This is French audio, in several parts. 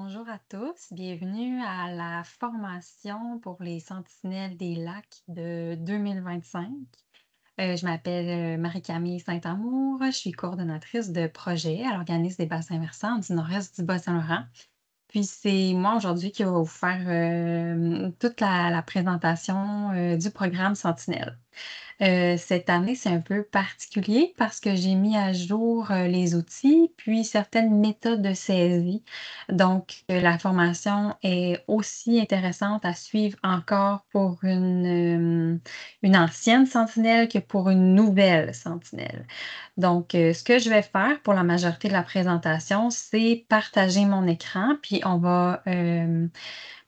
Bonjour à tous, bienvenue à la formation pour les Sentinelles des lacs de 2025. Je m'appelle Marie-Camille Saint-Amour, je suis coordonnatrice de projet à l'organisme des bassins versants du nord-est du Bas-Saint-Laurent. Puis c'est moi aujourd'hui qui va vous faire toute la présentation du programme Sentinelle. Cette année, c'est un peu particulier parce que j'ai mis à jour, les outils, puis certaines méthodes de saisie. Donc, la formation est aussi intéressante à suivre encore pour une ancienne sentinelle que pour une nouvelle sentinelle. Donc, ce que je vais faire pour la majorité de la présentation, c'est partager mon écran, puis on va,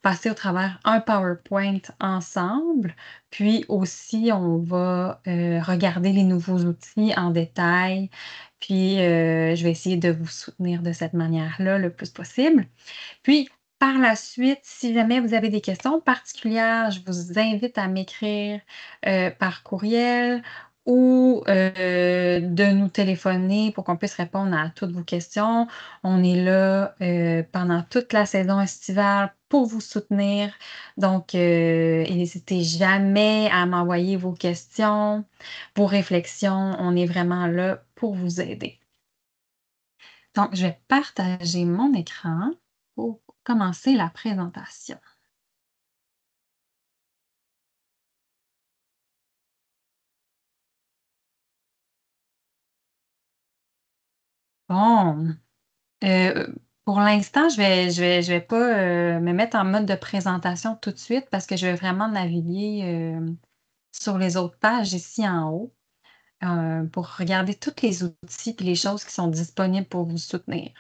passer au travers un PowerPoint ensemble. Puis aussi, on va, regarder les nouveaux outils en détail. Puis, je vais essayer de vous soutenir de cette manière-là le plus possible. Puis, par la suite, si jamais vous avez des questions particulières, je vous invite à m'écrire, par courriel ou, de nous téléphoner pour qu'on puisse répondre à toutes vos questions. On est là, pendant toute la saison estivale pour vous soutenir. Donc, n'hésitez jamais à m'envoyer vos questions, vos réflexions. On est vraiment là pour vous aider. Donc, je vais partager mon écran pour commencer la présentation. Bon, pour l'instant, je vais pas, me mettre en mode de présentation tout de suite parce que je vais vraiment naviguer, sur les autres pages ici en haut, pour regarder tous les outils et les choses qui sont disponibles pour vous soutenir.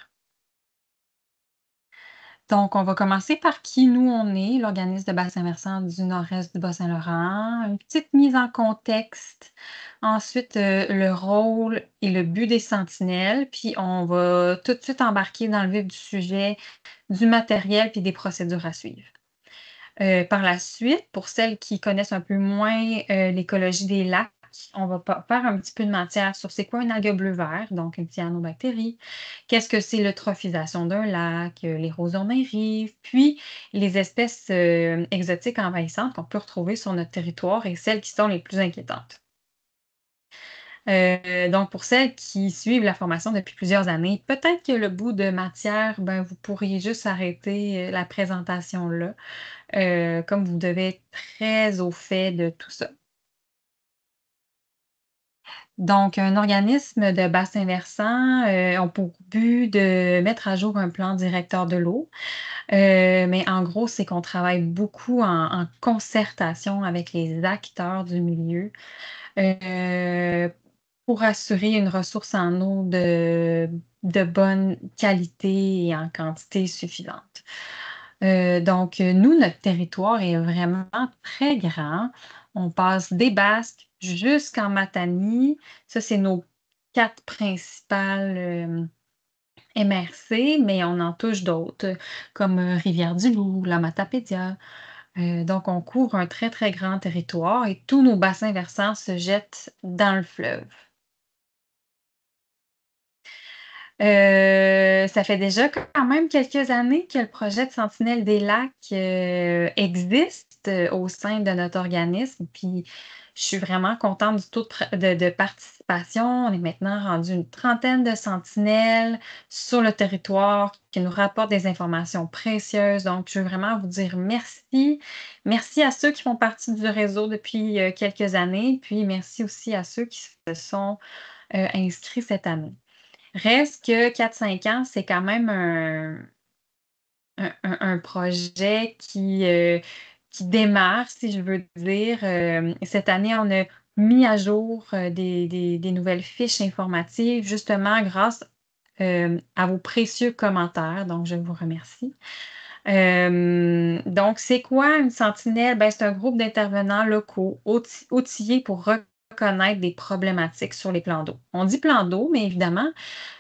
Donc, on va commencer par qui nous on est, l'organisme de bassin versant du nord-est du Bas-Saint-Laurent, une petite mise en contexte. Ensuite, le rôle et le but des sentinelles, puis on va tout de suite embarquer dans le vif du sujet, du matériel puis des procédures à suivre. Par la suite, pour celles qui connaissent un peu moins, l'écologie des lacs, on va faire un petit peu de matière sur c'est quoi une algue bleu-vert, donc une cyanobactérie. Qu'est-ce que c'est l'eutrophisation d'un lac, l'érosion d'un rive, puis les espèces, exotiques envahissantes qu'on peut retrouver sur notre territoire et celles qui sont les plus inquiétantes. Donc pour celles qui suivent la formation depuis plusieurs années, peut-être que le bout de matière, ben, vous pourriez juste arrêter, la présentation là. Comme vous devez être très au fait de tout ça. Donc, un organisme de bassin versant ont pour but de mettre à jour un plan directeur de l'eau. Mais en gros, c'est qu'on travaille beaucoup en concertation avec les acteurs du milieu euh, pour assurer une ressource en eau de bonne qualité et en quantité suffisante. Donc, nous, notre territoire est vraiment très grand. On passe des Basques jusqu'en Matanie. Ça, c'est nos 4 principales, MRC, mais on en touche d'autres, comme, Rivière-du-Loup, la Matapédia. Donc on couvre un très, très grand territoire et tous nos bassins versants se jettent dans le fleuve. Ça fait déjà quand même quelques années que le projet de Sentinelle des lacs, existe, au sein de notre organisme, puis je suis vraiment contente du taux de participation. On est maintenant rendu une trentaine de sentinelles sur le territoire qui nous rapportent des informations précieuses. Donc, je veux vraiment vous dire merci. Merci à ceux qui font partie du réseau depuis, quelques années, puis merci aussi à ceux qui se sont, inscrits cette année. Reste que 4-5 ans, c'est quand même un projet qui démarre, si je veux dire. Cette année, on a mis à jour, des nouvelles fiches informatives, justement grâce, à vos précieux commentaires, donc je vous remercie. Donc, c'est quoi une sentinelle? Ben, c'est un groupe d'intervenants locaux outillés pour reconnaître des problématiques sur les plans d'eau. On dit plans d'eau, mais évidemment,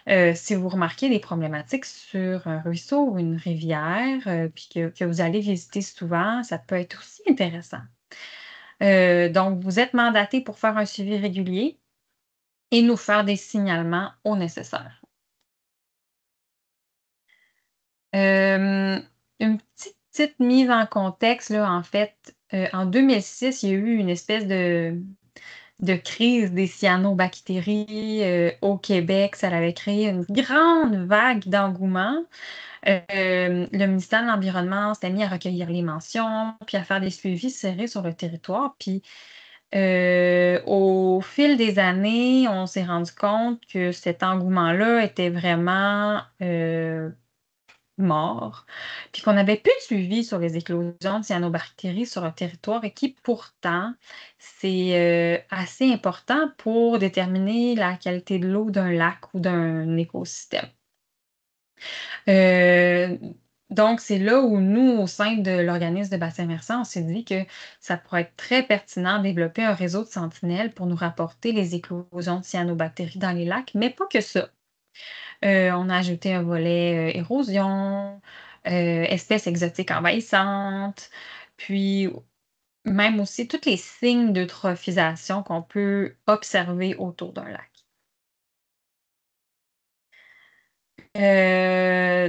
si vous remarquez des problématiques sur un ruisseau ou une rivière, puis que vous allez visiter souvent, ça peut être aussi intéressant. Donc, vous êtes mandaté pour faire un suivi régulier et nous faire des signalements au nécessaire. Hem, une petite mise en contexte, là, en fait, en 2006, il y a eu une espèce de crise des cyanobactéries, au Québec. Ça avait créé une grande vague d'engouement. Le ministère de l'Environnement s'était mis à recueillir les mentions, puis à faire des suivis serrés sur le territoire. Puis, au fil des années, on s'est rendu compte que cet engouement-là était vraiment, mort, puis qu'on n'avait plus de suivi sur les éclosions de cyanobactéries sur le territoire et qui pourtant, c'est, assez important pour déterminer la qualité de l'eau d'un lac ou d'un écosystème. Heu, donc c'est là où nous, au sein de l'organisme de bassin versant, on s'est dit que ça pourrait être très pertinent de développer un réseau de sentinelles pour nous rapporter les éclosions de cyanobactéries dans les lacs, mais pas que ça. On a ajouté un volet, érosion, espèces exotiques envahissantes, puis même aussi tous les signes d'eutrophisation qu'on peut observer autour d'un lac.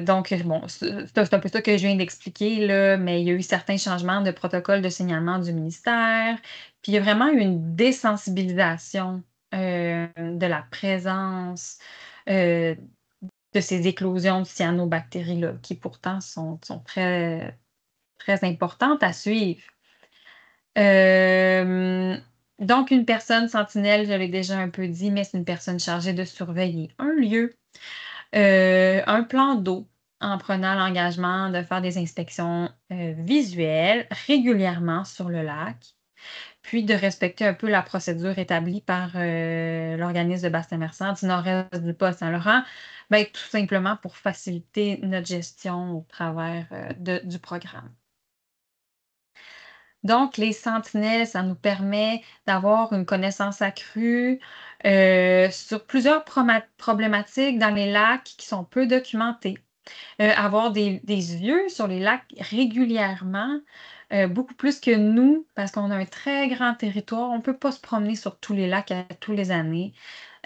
Donc bon, c'est un peu ça que je viens d'expliquer là, mais il y a eu certains changements de protocole de signalement du ministère, puis il y a vraiment eu une désensibilisation, de la présence, heu, de ces éclosions de cyanobactéries-là, qui pourtant sont très très importantes à suivre. Hem, donc une personne sentinelle, je l'ai déjà un peu dit, mais c'est une personne chargée de surveiller un lieu, un plan d'eau, en prenant l'engagement de faire des inspections, visuelles régulièrement sur le lac, puis de respecter un peu la procédure établie par, l'organisme de bassin versant du nord-est du Bas-Saint-Laurent, ben, tout simplement pour faciliter notre gestion au travers, du programme. Donc les sentinelles, ça nous permet d'avoir une connaissance accrue, sur plusieurs problématiques dans les lacs qui sont peu documentés. Avoir des yeux sur les lacs régulièrement, beaucoup plus que nous, parce qu'on a un très grand territoire. On ne peut pas se promener sur tous les lacs à tous les années,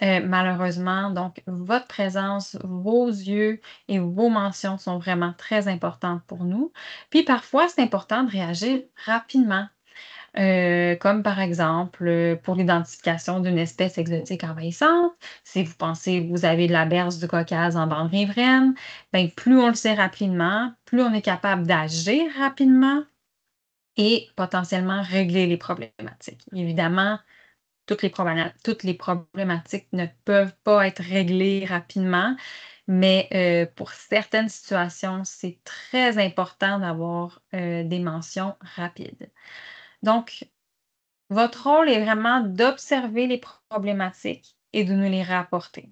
malheureusement. Donc votre présence, vos yeux et vos mentions sont vraiment très importantes pour nous. Puis parfois, c'est important de réagir rapidement. Comme par exemple, pour l'identification d'une espèce exotique envahissante, si vous pensez que vous avez de la berge du Caucase en bande riveraine, ben, plus on le sait rapidement, plus on est capable d'agir rapidement et potentiellement régler les problématiques. Évidemment, toutes les problématiques ne peuvent pas être réglées rapidement, mais pour certaines situations, c'est très important d'avoir, des mentions rapides. Donc, votre rôle est vraiment d'observer les problématiques et de nous les rapporter.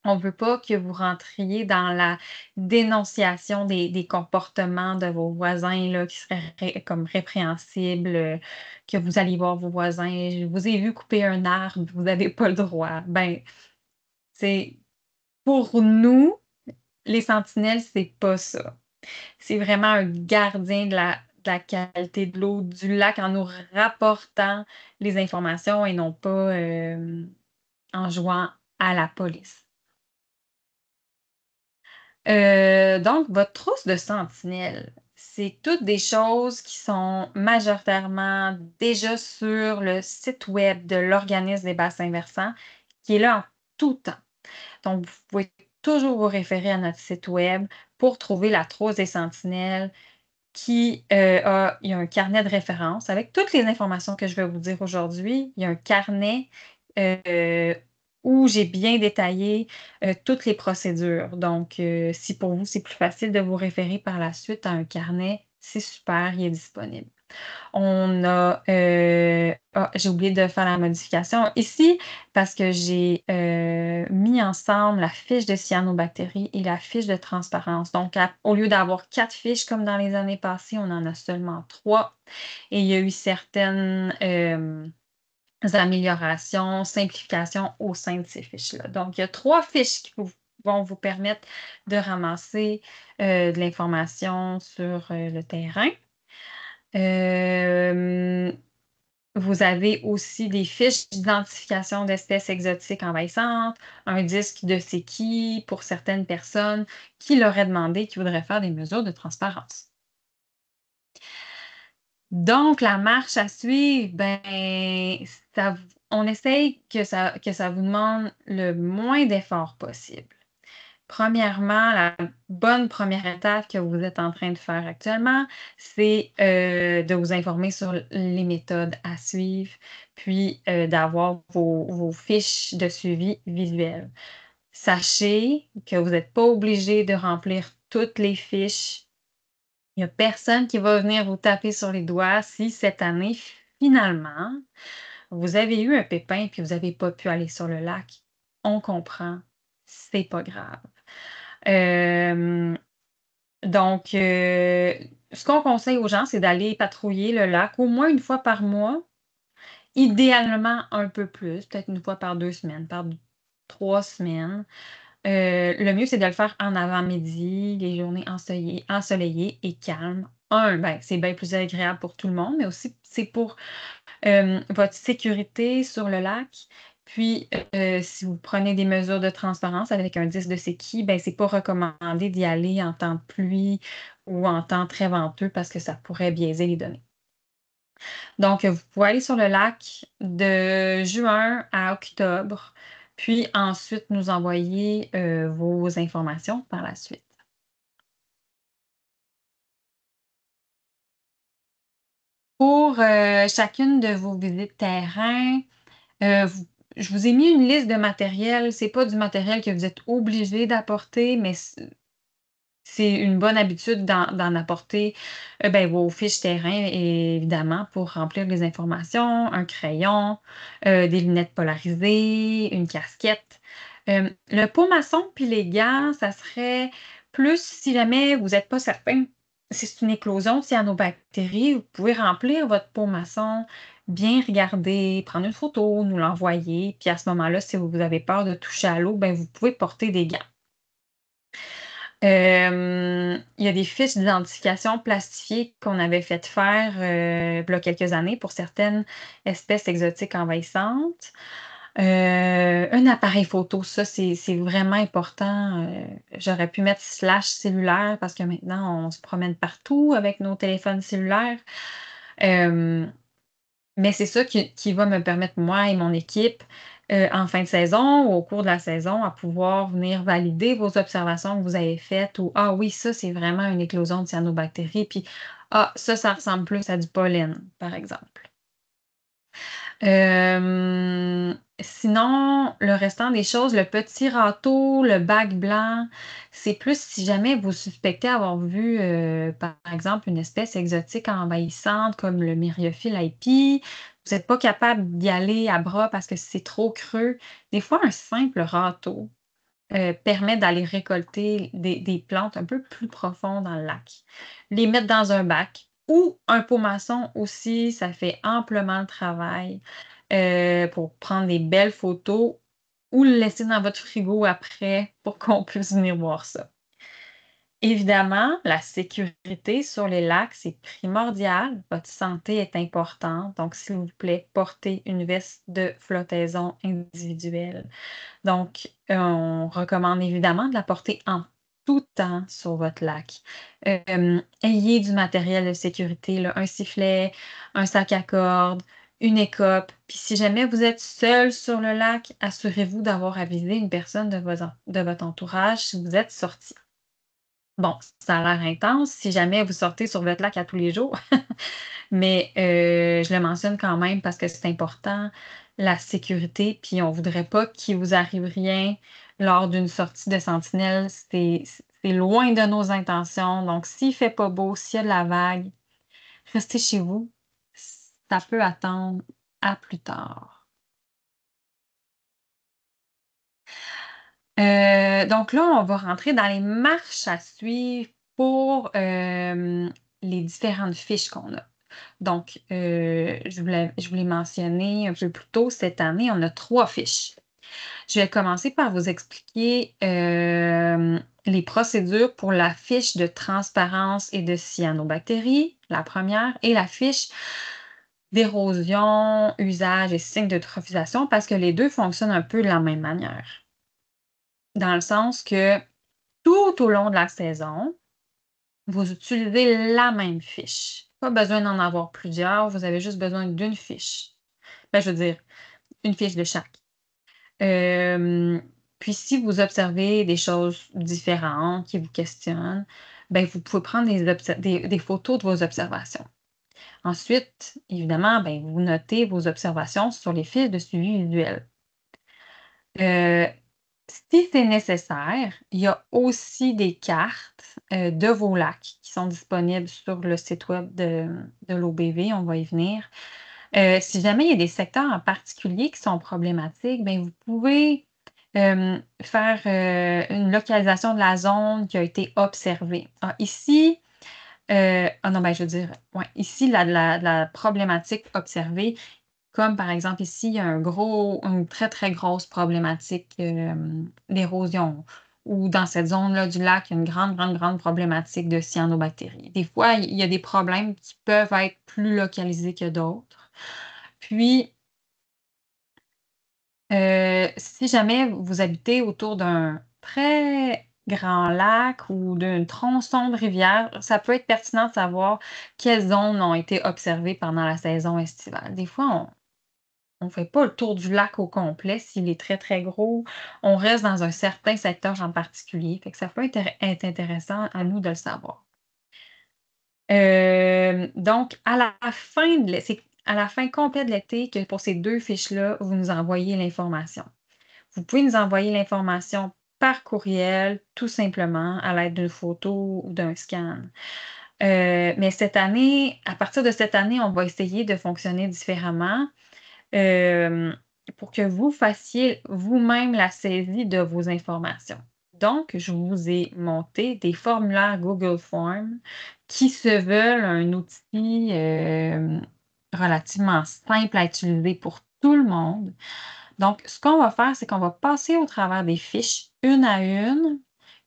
On ne veut pas que vous rentriez dans la dénonciation des comportements de vos voisins là, qui seraient comme répréhensibles, que vous allez voir vos voisins. Je vous ai vu couper un arbre, vous n'avez pas le droit. Ben, c'est pour nous, les sentinelles, c'est pas ça. C'est vraiment un gardien de la qualité de l'eau du lac en nous rapportant les informations et non pas, en jouant à la police. Donc votre trousse de sentinelle, c'est toutes des choses qui sont majoritairement déjà sur le site web de l'organisme des bassins versants, qui est là en tout temps. Donc vous pouvez toujours vous référer à notre site web pour trouver la trousse des sentinelles il y a un carnet de référence avec toutes les informations que je vais vous dire aujourd'hui. Il y a un carnet, heu, où j'ai bien détaillé, toutes les procédures. Donc, si pour vous, c'est plus facile de vous référer par la suite à un carnet, c'est super, il est disponible. On a, j'ai oublié de faire la modification ici parce que j'ai, mis ensemble la fiche de cyanobactéries et la fiche de transparence. Donc au lieu d'avoir 4 fiches comme dans les années passées, on en a seulement 3 et il y a eu certaines, améliorations, simplifications au sein de ces fiches-là. Donc il y a 3 fiches qui vont vous permettre de ramasser, de l'information sur, le terrain. Hem Vous avez aussi des fiches d'identification d'espèces exotiques envahissantes, un disque de c'est qui pour certaines personnes qui l'auraient demandé, qui voudraient faire des mesures de transparence. Donc, la marche à suivre, ben, on essaye que ça vous demande le moins d'efforts possible. Premièrement, la bonne première étape que vous êtes en train de faire actuellement, c'est de vous informer sur les méthodes à suivre, puis d'avoir vos fiches de suivi visuel. Sachez que vous n'êtes pas obligé de remplir toutes les fiches. Il n'y a personne qui va venir vous taper sur les doigts si cette année, finalement, vous avez eu un pépin et vous n'avez pas pu aller sur le lac. On comprend, c'est pas grave. Euh, donc, ce qu'on conseille aux gens, c'est d'aller patrouiller le lac au moins une fois par mois, idéalement un peu plus, peut-être une fois par 2 semaines, par 3 semaines. Le mieux, c'est de le faire en avant-midi, les journées ensoleillées et calmes. Ben, c'est bien plus agréable pour tout le monde, mais aussi c'est pour votre sécurité sur le lac. Puis, si vous prenez des mesures de transparence avec un disque de séquille, ben, c'est pas recommandé d'y aller en temps de pluie ou en temps très venteux parce que ça pourrait biaiser les données. Donc, vous pouvez aller sur le lac de juin à octobre, puis ensuite nous envoyer, vos informations par la suite. Pour, chacune de vos visites terrain, vous je vous ai mis une liste de matériel. C'est pas du matériel que vous êtes obligé d'apporter, mais c'est une bonne habitude d'en apporter, ben, vos fiches terrain, évidemment, pour remplir les informations, un crayon, des lunettes polarisées, une casquette. Le pot maçon puis les gants, ça serait plus si jamais vous n'êtes pas certain si c'est une éclosion de cyanobactéries, vous pouvez remplir votre pot maçon, bien regarder, prendre une photo, nous l'envoyer, puis à ce moment-là, si vous avez peur de toucher à l'eau, ben, vous pouvez porter des gants. Il y a des fiches d'identification plastifiées qu'on avait fait faire, v'là quelques années pour certaines espèces exotiques envahissantes. Un appareil photo, ça, c'est vraiment important, j'aurais pu mettre slash cellulaire parce que maintenant on se promène partout avec nos téléphones cellulaires. Hem mais c'est ça qui va me permettre, moi et mon équipe, en fin de saison ou au cours de la saison, à pouvoir venir valider vos observations que vous avez faites ou: «Ah oui, ça, c'est vraiment une éclosion de cyanobactéries», puis: «Ah, ça ressemble plus à du pollen», par exemple. Sinon, le restant des choses, le petit râteau, le bac blanc, c'est plus si jamais vous suspectez avoir vu, par exemple, une espèce exotique envahissante comme le myriophile aipi, vous n'êtes pas capable d'y aller à bras parce que c'est trop creux. Des fois, un simple râteau, permet d'aller récolter des plantes un peu plus profondes dans le lac. Les mettre dans un bac ou un pot maçon aussi, ça fait amplement le travail, pour prendre des belles photos ou le laisser dans votre frigo après pour qu'on puisse venir voir ça. Évidemment, la sécurité sur les lacs, c'est primordial. Votre santé est importante. Donc, s'il vous plaît, portez une veste de flottaison individuelle. Donc, on recommande évidemment de la porter en tout temps sur votre lac. Ayez du matériel de sécurité, là, un sifflet, un sac à corde, une écope. Puis si jamais vous êtes seul sur le lac, assurez-vous d'avoir avisé une personne de votre entourage si vous êtes sorti. Bon, ça a l'air intense si jamais vous sortez sur votre lac à tous les jours, mais je le mentionne quand même parce que c'est important, la sécurité, puis on voudrait pas qu'il vous arrive rien lors d'une sortie de sentinelle. C'est loin de nos intentions, donc s'il fait pas beau, s'il y a de la vague, restez chez vous. Ça peut attendre à plus tard. Donc là, on va rentrer dans les marches à suivre pour, les différentes fiches qu'on a. Donc, je vous l'ai mentionné un peu plus tôt, cette année, on a 3 fiches. Je vais commencer par vous expliquer, les procédures pour la fiche de transparence et de cyanobactéries, la première, et la fiche d'érosion, usage et signes d'eutrophisation parce que les 2 fonctionnent un peu de la même manière. Dans le sens que tout au long de la saison, vous utilisez la même fiche. Pas besoin d'en avoir plusieurs, vous avez juste besoin d'une fiche. Ben, je veux dire, une fiche de chaque. Hem, Puis si vous observez des choses différentes qui vous questionnent, ben, vous pouvez prendre des photos de vos observations. Ensuite, évidemment, ben, vous notez vos observations sur les fiches de suivi visuel. Heu, Si c'est nécessaire, il y a aussi des cartes, de vos lacs qui sont disponibles sur le site web de l'OBV, on va y venir. Si jamais il y a des secteurs en particulier qui sont problématiques, ben, vous pouvez, faire, une localisation de la zone qui a été observée. Ah, ici, ah non, ben, je veux dire, ouais, ici, la problématique observée, comme par exemple ici, il y a une très, très grosse problématique, d'érosion ou dans cette zone-là du lac, il y a une grande, grande, grande problématique de cyanobactéries. Des fois, il y a des problèmes qui peuvent être plus localisés que d'autres. Puis, si jamais vous habitez autour d'un très grand lac ou d'un tronçon de rivière, ça peut être pertinent de savoir quelles zones ont été observées pendant la saison estivale. Des fois, on ne fait pas le tour du lac au complet s'il est très, très gros. On reste dans un certain secteur en particulier. Fait que ça peut être intéressant à nous de le savoir. Donc à la fin de l'é c'est à la fin complète de l'été que pour ces 2 fiches-là, vous nous envoyez l'information. Vous pouvez nous envoyer l'information par courriel, tout simplement, à l'aide d'une photo ou d'un scan. Mais cette année, à partir de cette année, on va essayer de fonctionner différemment, hem, pour que vous fassiez vous-même la saisie de vos informations. Donc, je vous ai monté des formulaires Google Forms qui se veulent un outil, relativement simple à utiliser pour tout le monde. Donc, ce qu'on va faire, c'est qu'on va passer au travers des fiches une à une,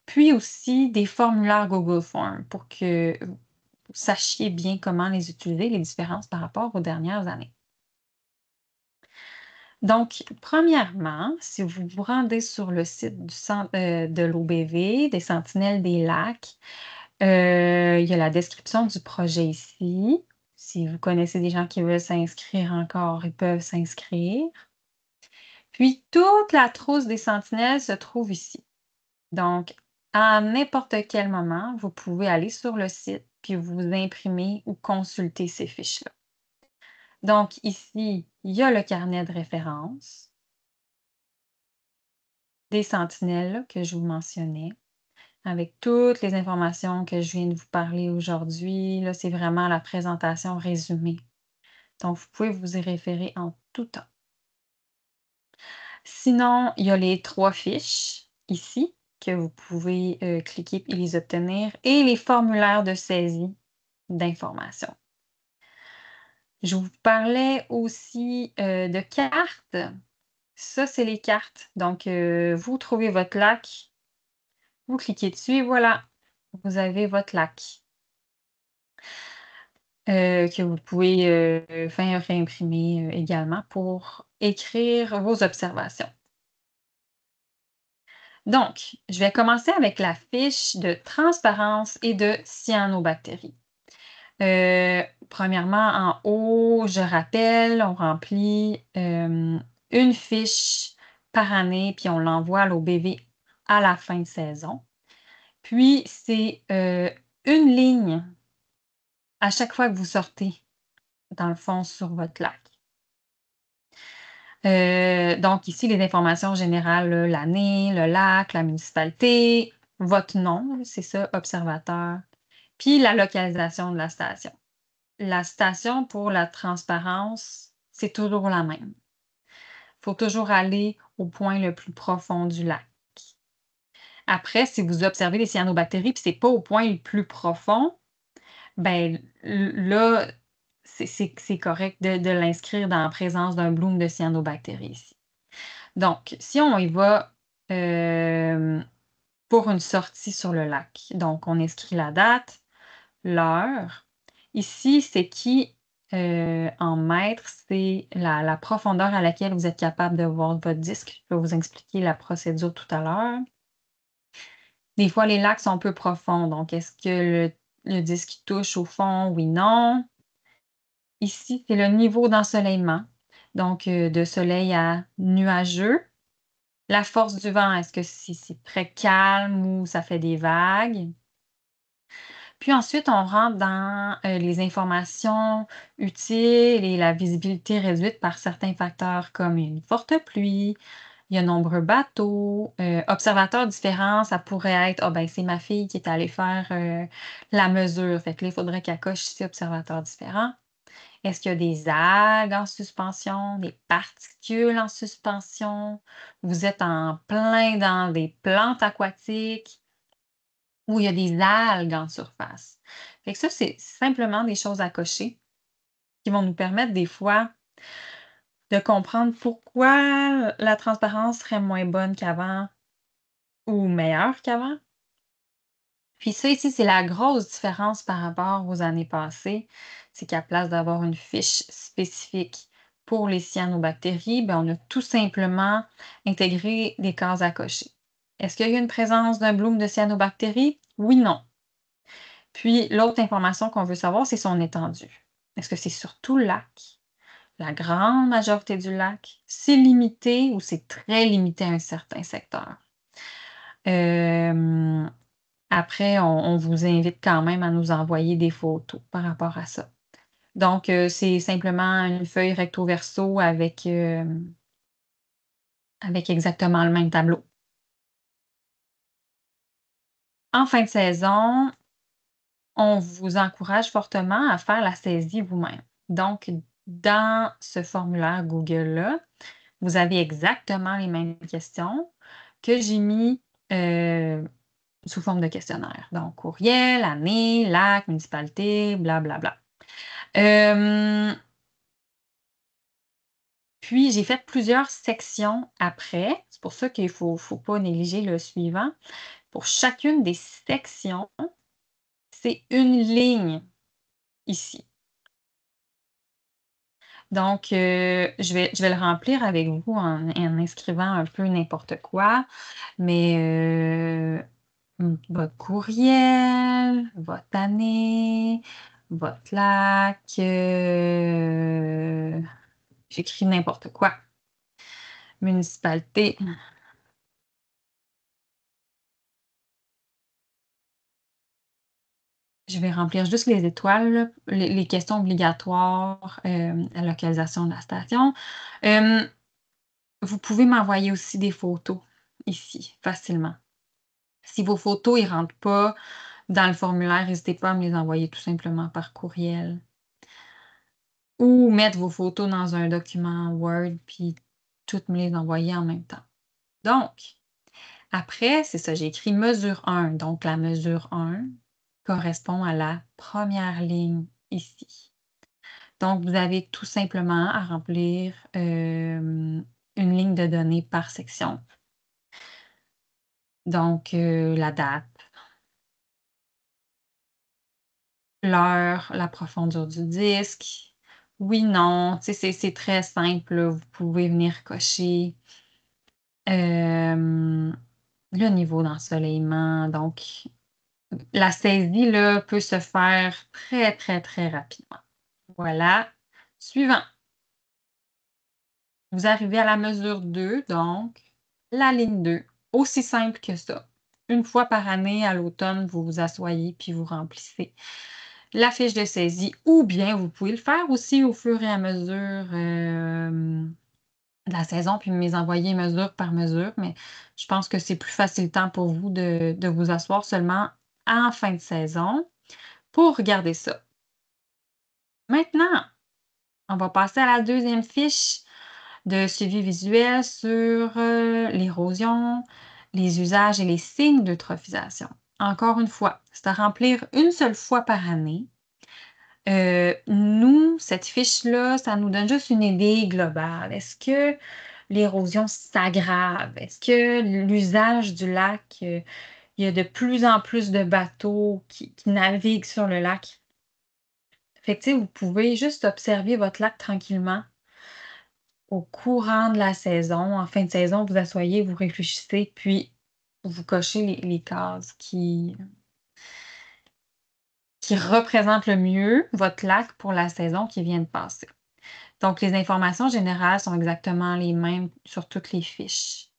puis aussi des formulaires Google Forms pour que vous sachiez bien comment les utiliser, les différences par rapport aux dernières années. Donc, premièrement, si vous vous rendez sur le site du centre, de l'OBV, des Sentinelles des lacs, il y a la description du projet ici. Si vous connaissez des gens qui veulent s'inscrire encore, ils peuvent s'inscrire. Puis toute la trousse des sentinelles se trouve ici. Donc, à n'importe quel moment, vous pouvez aller sur le site puis vous imprimer ou consulter ces fiches-là. Donc, ici, il y a le carnet de référence des sentinelles là, que je vous mentionnais, avec toutes les informations que je viens de vous parler aujourd'hui. Là, c'est vraiment la présentation résumée. Donc, vous pouvez vous y référer en tout temps. Sinon, il y a les 3 fiches ici que vous pouvez, cliquer et les obtenir et les formulaires de saisie d'informations. Je vous parlais aussi, de cartes. Ça, c'est les cartes. Donc, vous trouvez votre lac, vous cliquez dessus et voilà, vous avez votre lac, que vous pouvez, faire réimprimer, également pour écrire vos observations. Donc, je vais commencer avec la fiche de transparence et de cyanobactéries. Premièrement, en haut, je rappelle, on remplit une fiche par année, puis on l'envoie à l'OBV à la fin de saison. Puis, c'est une ligne à chaque fois que vous sortez, dans le fond, sur votre lac. Donc ici, les informations générales, là, l'année, le lac, la municipalité, votre nom, c'est ça, observateur, puis la localisation de la station. La station pour la transparence, c'est toujours la même. Il faut toujours aller au point le plus profond du lac. Après, si vous observez les cyanobactéries, puis c'est pas au point le plus profond, ben là, c'est correct de l'inscrire dans la présence d'un bloom de cyanobactéries ici. Donc, si on y va, pour une sortie sur le lac, donc on inscrit la date, l'heure. Ici, c'est qui, en mètres, c'est la profondeur à laquelle vous êtes capable de voir votre disque. Je vais vous expliquer la procédure tout à l'heure. Des fois, les lacs sont peu profonds, donc est-ce que le disque touche au fond? Oui, non. Ici, c'est le niveau d'ensoleillement, donc de soleil à nuageux. La force du vent, est-ce que c'est très calme ou ça fait des vagues? Puis ensuite, on rentre dans, les informations utiles et la visibilité réduite par certains facteurs comme une forte pluie, il y a nombreux bateaux, observateurs différents, ça pourrait être: «Ah ben, c'est ma fille qui est allée faire, la mesure, fait que là, il faudrait qu'elle coche ici observateurs différents». Est-ce qu'il y a des algues en suspension, des particules en suspension? Vous êtes en plein dans des plantes aquatiques ou il y a des algues en surface? Fait que ça, c'est simplement des choses à cocher qui vont nous permettre des fois de comprendre pourquoi la transparence serait moins bonne qu'avant ou meilleure qu'avant. Puis ça ici, c'est la grosse différence par rapport aux années passées. C'est qu'à place d'avoir une fiche spécifique pour les cyanobactéries, ben, on a tout simplement intégré des cases à cocher. Est-ce qu'il y a une présence d'un bloom de cyanobactéries? Oui, non. Puis l'autre information qu'on veut savoir, c'est son étendue. Est-ce que c'est sur tout le lac? La grande majorité du lac? C'est limité ou c'est très limité à un certain secteur? Euh, Après, on vous invite quand même à nous envoyer des photos par rapport à ça. Donc, c'est simplement une feuille recto verso avec exactement le même tableau. En fin de saison, on vous encourage fortement à faire la saisie vous-même. Donc, dans ce formulaire Google-là, vous avez exactement les mêmes questions que j'ai mis, heu, sous forme de questionnaire. Donc courriel, année, lac, municipalité, blablabla. Hem, Puis j'ai fait plusieurs sections après. C'est pour ça qu'il faut pas négliger le suivant. Pour chacune des sections, c'est une ligne ici. Donc, je vais le remplir avec vous en inscrivant un peu n'importe quoi, mais votre courriel, votre année, votre lac, j'écris n'importe quoi. Municipalité. Je vais remplir juste les étoiles, là, les questions obligatoires, la localisation de la station. Hem, Vous pouvez m'envoyer aussi des photos ici, facilement. Si vos photos ne rentrent pas dans le formulaire, n'hésitez pas à me les envoyer tout simplement par courriel ou mettre vos photos dans un document Word puis toutes me les envoyer en même temps. Donc, après, c'est ça, j'ai écrit mesure 1. Donc, la mesure 1 correspond à la première ligne ici. Donc, vous avez tout simplement à remplir une ligne de données par section. Donc, la date, l'heure, la profondeur du disque. Oui, non, tu sais, c'est très simple, là. Vous pouvez venir cocher le niveau d'ensoleillement. Donc, la saisie là, peut se faire très, très, très rapidement. Voilà. Suivant. Vous arrivez à la mesure 2, donc la ligne 2. Aussi simple que ça. Une fois par année, à l'automne, vous vous asseyez puis vous remplissez la fiche de saisie ou bien vous pouvez le faire aussi au fur et à mesure de la saison puis me les envoyer mesure par mesure. Mais je pense que c'est plus facilitant pour vous de vous asseoir seulement en fin de saison pour regarder ça. Maintenant, on va passer à la deuxième fiche de suivi visuel sur l'érosion, les usages et les signes d'eutrophisation. Encore une fois, c'est à remplir une seule fois par année. Nous, cette fiche-là, ça nous donne juste une idée globale. Est-ce que l'érosion s'aggrave? Est-ce que l'usage du lac, il y a de plus en plus de bateaux qui naviguent sur le lac? Fait que, tu sais, vous pouvez juste observer votre lac tranquillement au courant de la saison. En fin de saison, vous asseyez, vous réfléchissez, puis vous cochez les cases qui représentent le mieux votre lac pour la saison qui vient de passer. Donc, les informations générales sont exactement les mêmes sur toutes les fiches.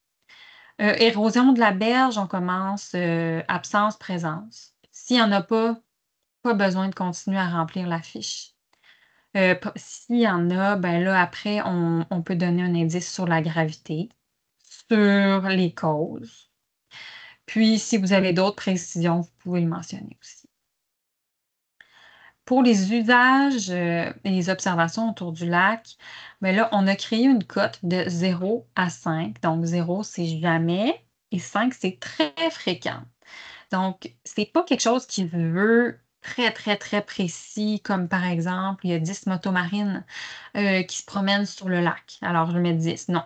Érosion de la berge, on commence, absence, présence. S'il y en a pas besoin de continuer à remplir la fiche. P S'il y en a, ben là, après, on peut donner un indice sur la gravité, sur les causes. Puis, si vous avez d'autres précisions, vous pouvez le mentionner aussi. Pour les usages, et les observations autour du lac, ben là, on a créé une cote de 0 à 5. Donc 0, c'est jamais et 5, c'est très fréquent. Donc, c'est pas quelque chose qui veut très, très, très précis, comme par exemple, il y a 10 motomarines, qui se promènent sur le lac. Alors, je mets 10, non.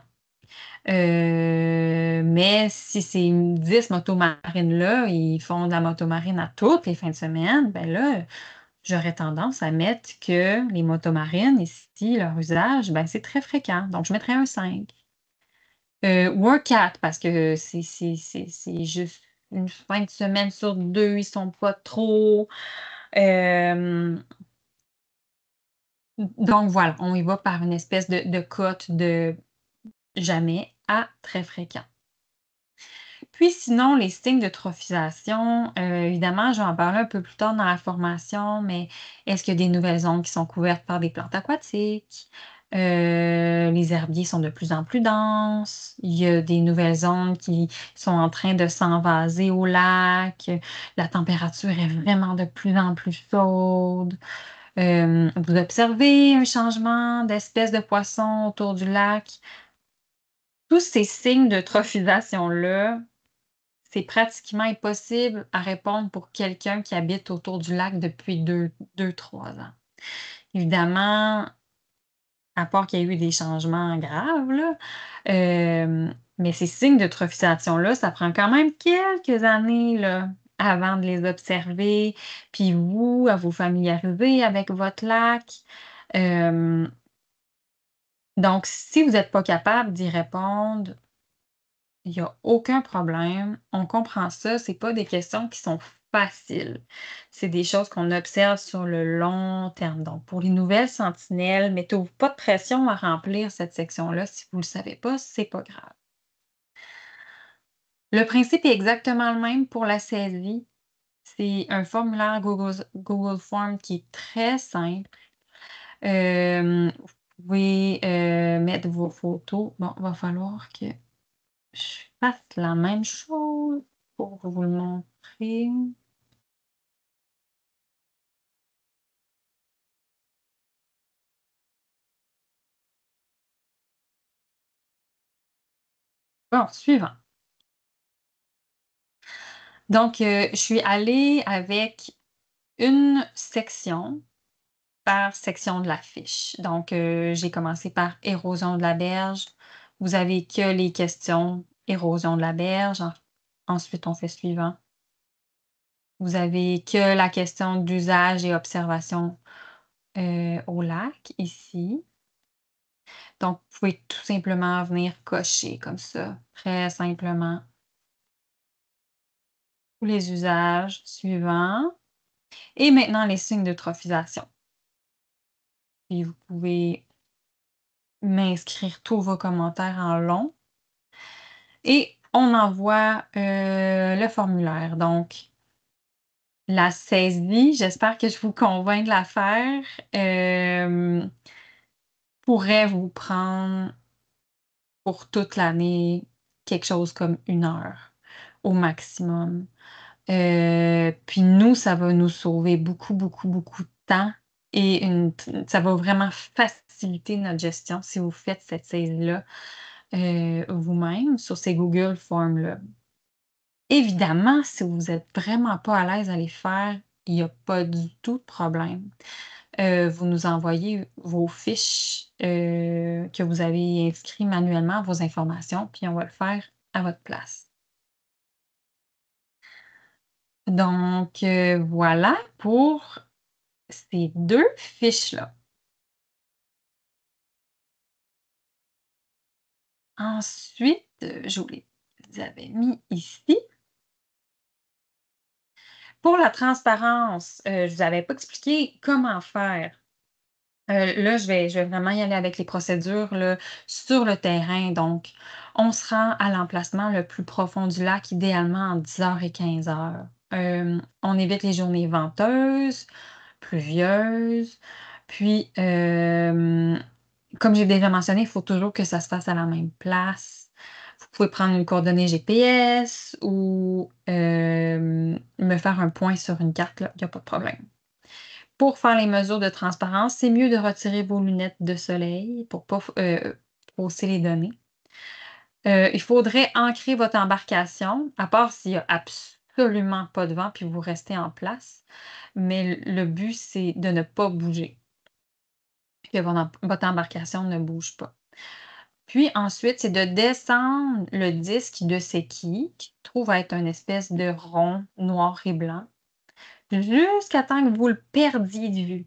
Mais si ces 10 motomarines-là, ils font de la motomarine à toutes les fins de semaine, ben là, j'aurais tendance à mettre que les motomarines ici, leur usage, ben, c'est très fréquent. Donc, je mettrais un 5. Ou un 4 parce que c'est juste une fin de semaine sur 2, ils sont pas trop, hem, donc voilà, on y va par une espèce de cote de jamais à très fréquent. Puis sinon, les signes de trophisation, évidemment, je vais en parler un peu plus tard dans la formation, mais est-ce qu'il y a des nouvelles zones qui sont couvertes par des plantes aquatiques? Les herbiers sont de plus en plus denses. Il y a des nouvelles zones qui sont en train de s'envaser au lac. La température est vraiment de plus en plus chaude. Vous observez un changement d'espèces de poissons autour du lac. Tous ces signes de trophisation-là, c'est pratiquement impossible à répondre pour quelqu'un qui habite autour du lac depuis 2-3 ans. Évidemment, à part qu'il y ait eu des changements graves, là, mais ces signes de trophisation-là, ça prend quand même quelques années, là, avant de les observer, puis vous, à vous familiariser avec votre lac. Hem, donc si vous n'êtes pas capable d'y répondre, il y a aucun problème, on comprend ça, c'est pas des questions qui sont faciles. C'est des choses qu'on observe sur le long terme. Donc, pour les nouvelles sentinelles, mettez-vous pas de pression à remplir cette section-là. Si vous le savez pas, c'est pas grave. Le principe est exactement le même pour la saisie. C'est un formulaire Google Form qui est très simple. Vous pouvez, mettre vos photos. Bon, va falloir que je fasse la même chose pour vous le montrer. Bon, suivant. Donc, je suis allée avec une section par section de la fiche. Donc, j'ai commencé par érosion de la berge. Vous avez que les questions érosion de la berge. Ensuite, on fait suivant. Vous avez que la question d'usage et observation, au lac, ici. Donc, vous pouvez tout simplement venir cocher comme ça, très simplement. Tous les usages suivants. Et maintenant, les signes d'eutrophisation. Puis vous pouvez m'inscrire tous vos commentaires en long et on envoie, le formulaire. Donc, la saisie, j'espère que je vous convainc de la faire, pourrait vous prendre pour toute l'année quelque chose comme 1 heure au maximum. Puis nous, ça va nous sauver beaucoup, beaucoup, beaucoup de temps et ça va vraiment faciliter notre gestion si vous faites cette saisie-là, vous-même sur ces Google Forms-là. Évidemment, si vous êtes vraiment pas à l'aise à les faire, il y a pas du tout de problème. Vous nous envoyez vos fiches, que vous avez inscrit manuellement, vos informations, puis on va le faire à votre place. Donc, voilà pour ces 2 fiches-là. Ensuite, je vous les avais mis ici. Pour la transparence, je vous avais pas expliqué comment faire. Là, je vais vraiment y aller avec les procédures, là, sur le terrain. Donc, on se rend à l'emplacement le plus profond du lac, idéalement entre 10 heures et 15 heures. On évite les journées venteuses, pluvieuses. Puis, comme j'ai déjà mentionné, il faut toujours que ça se fasse à la même place. Vous pouvez prendre une coordonnée GPS ou, me faire un point sur une carte, là, il y a pas de problème. Pour faire les mesures de transparence, c'est mieux de retirer vos lunettes de soleil pour pas fausser les données. Il faudrait ancrer votre embarcation, à part s'il y a absolument pas de vent puis vous restez en place, mais le but, c'est de ne pas bouger, puis que votre embarcation ne bouge pas. Puis ensuite, c'est de descendre le disque de séquille, qui se trouve être une espèce de rond noir et blanc, jusqu'à temps que vous le perdiez de vue.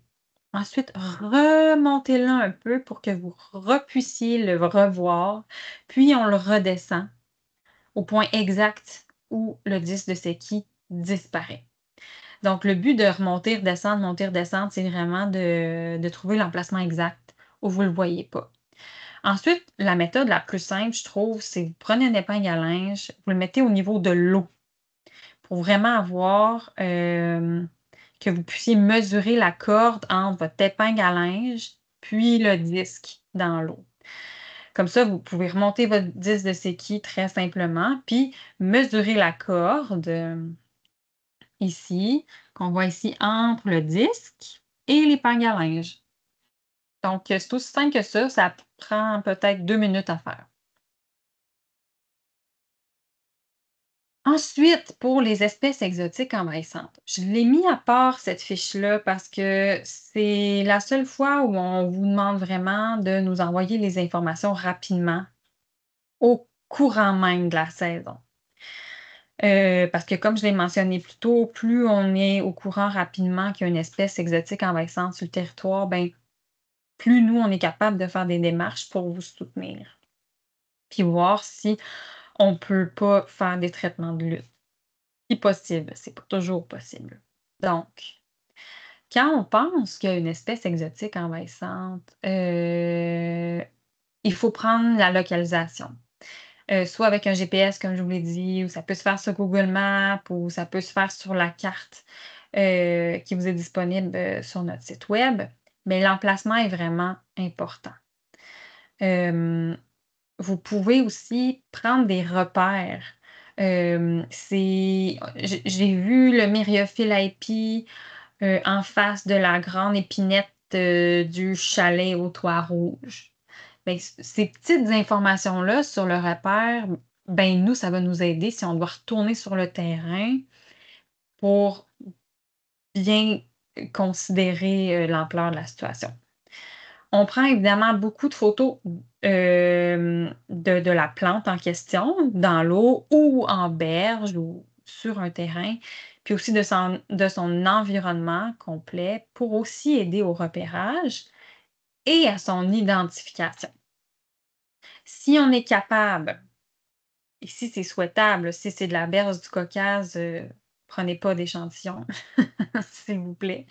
Ensuite, remontez-le un peu pour que vous puissiez le revoir, puis on le redescend au point exact où le disque de séquille disparaît. Donc, le but de remonter, redescendre, monter, redescendre, c'est vraiment de trouver l'emplacement exact où vous ne le voyez pas. Ensuite, la méthode la plus simple, je trouve, c'est vous prenez une épingle à linge, vous le mettez au niveau de l'eau pour vraiment avoir, que vous puissiez mesurer la corde entre votre épingle à linge puis le disque dans l'eau. Comme ça, vous pouvez remonter votre disque de séquille très simplement, puis mesurer la corde, ici, qu'on voit ici entre le disque et l'épingle à linge. Donc, c'est aussi simple que ça prend peut-être 2 minutes à faire. Ensuite, pour les espèces exotiques envahissantes, je l'ai mis à part cette fiche-là parce que c'est la seule fois où on vous demande vraiment de nous envoyer les informations rapidement, au courant même de la saison. Parce que comme je l'ai mentionné plus tôt, plus on est au courant rapidement qu'il y a une espèce exotique envahissante sur le territoire, ben, plus nous, on est capable de faire des démarches pour vous soutenir. Puis voir si on peut pas faire des traitements de lutte. Si possible, c'est pas toujours possible. Donc, quand on pense qu'il y a une espèce exotique envahissante, il faut prendre la localisation. Soit avec un GPS, comme je vous l'ai dit, ou ça peut se faire sur Google Maps, ou ça peut se faire sur la carte, qui vous est disponible, sur notre site web. Mais l'emplacement est vraiment important. Hem, Vous pouvez aussi prendre des repères. J'ai vu le myriophile aipi, en face de la grande épinette, du chalet au toit rouge. Beh, ces petites informations-là sur le repère, ben, nous, ça va nous aider si on doit retourner sur le terrain pour bien considérer, l'ampleur de la situation. On prend évidemment beaucoup de photos, de la plante en question, dans l'eau ou en berge ou sur un terrain, puis aussi de son environnement complet pour aussi aider au repérage et à son identification. Si on est capable et si c'est souhaitable, si c'est de la berge du Caucase, prenez pas d'échantillon, s'il vous plaît.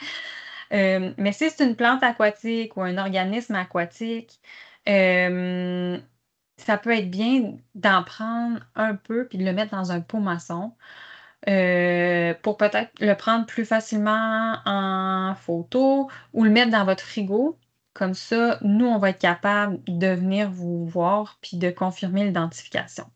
Mais si c'est une plante aquatique ou un organisme aquatique, hem, ça peut être bien d'en prendre un peu puis de le mettre dans un pot maçon, pour peut-être le prendre plus facilement en photo ou le mettre dans votre frigo. Comme ça, nous, on va être capable de venir vous voir puis de confirmer l'identification.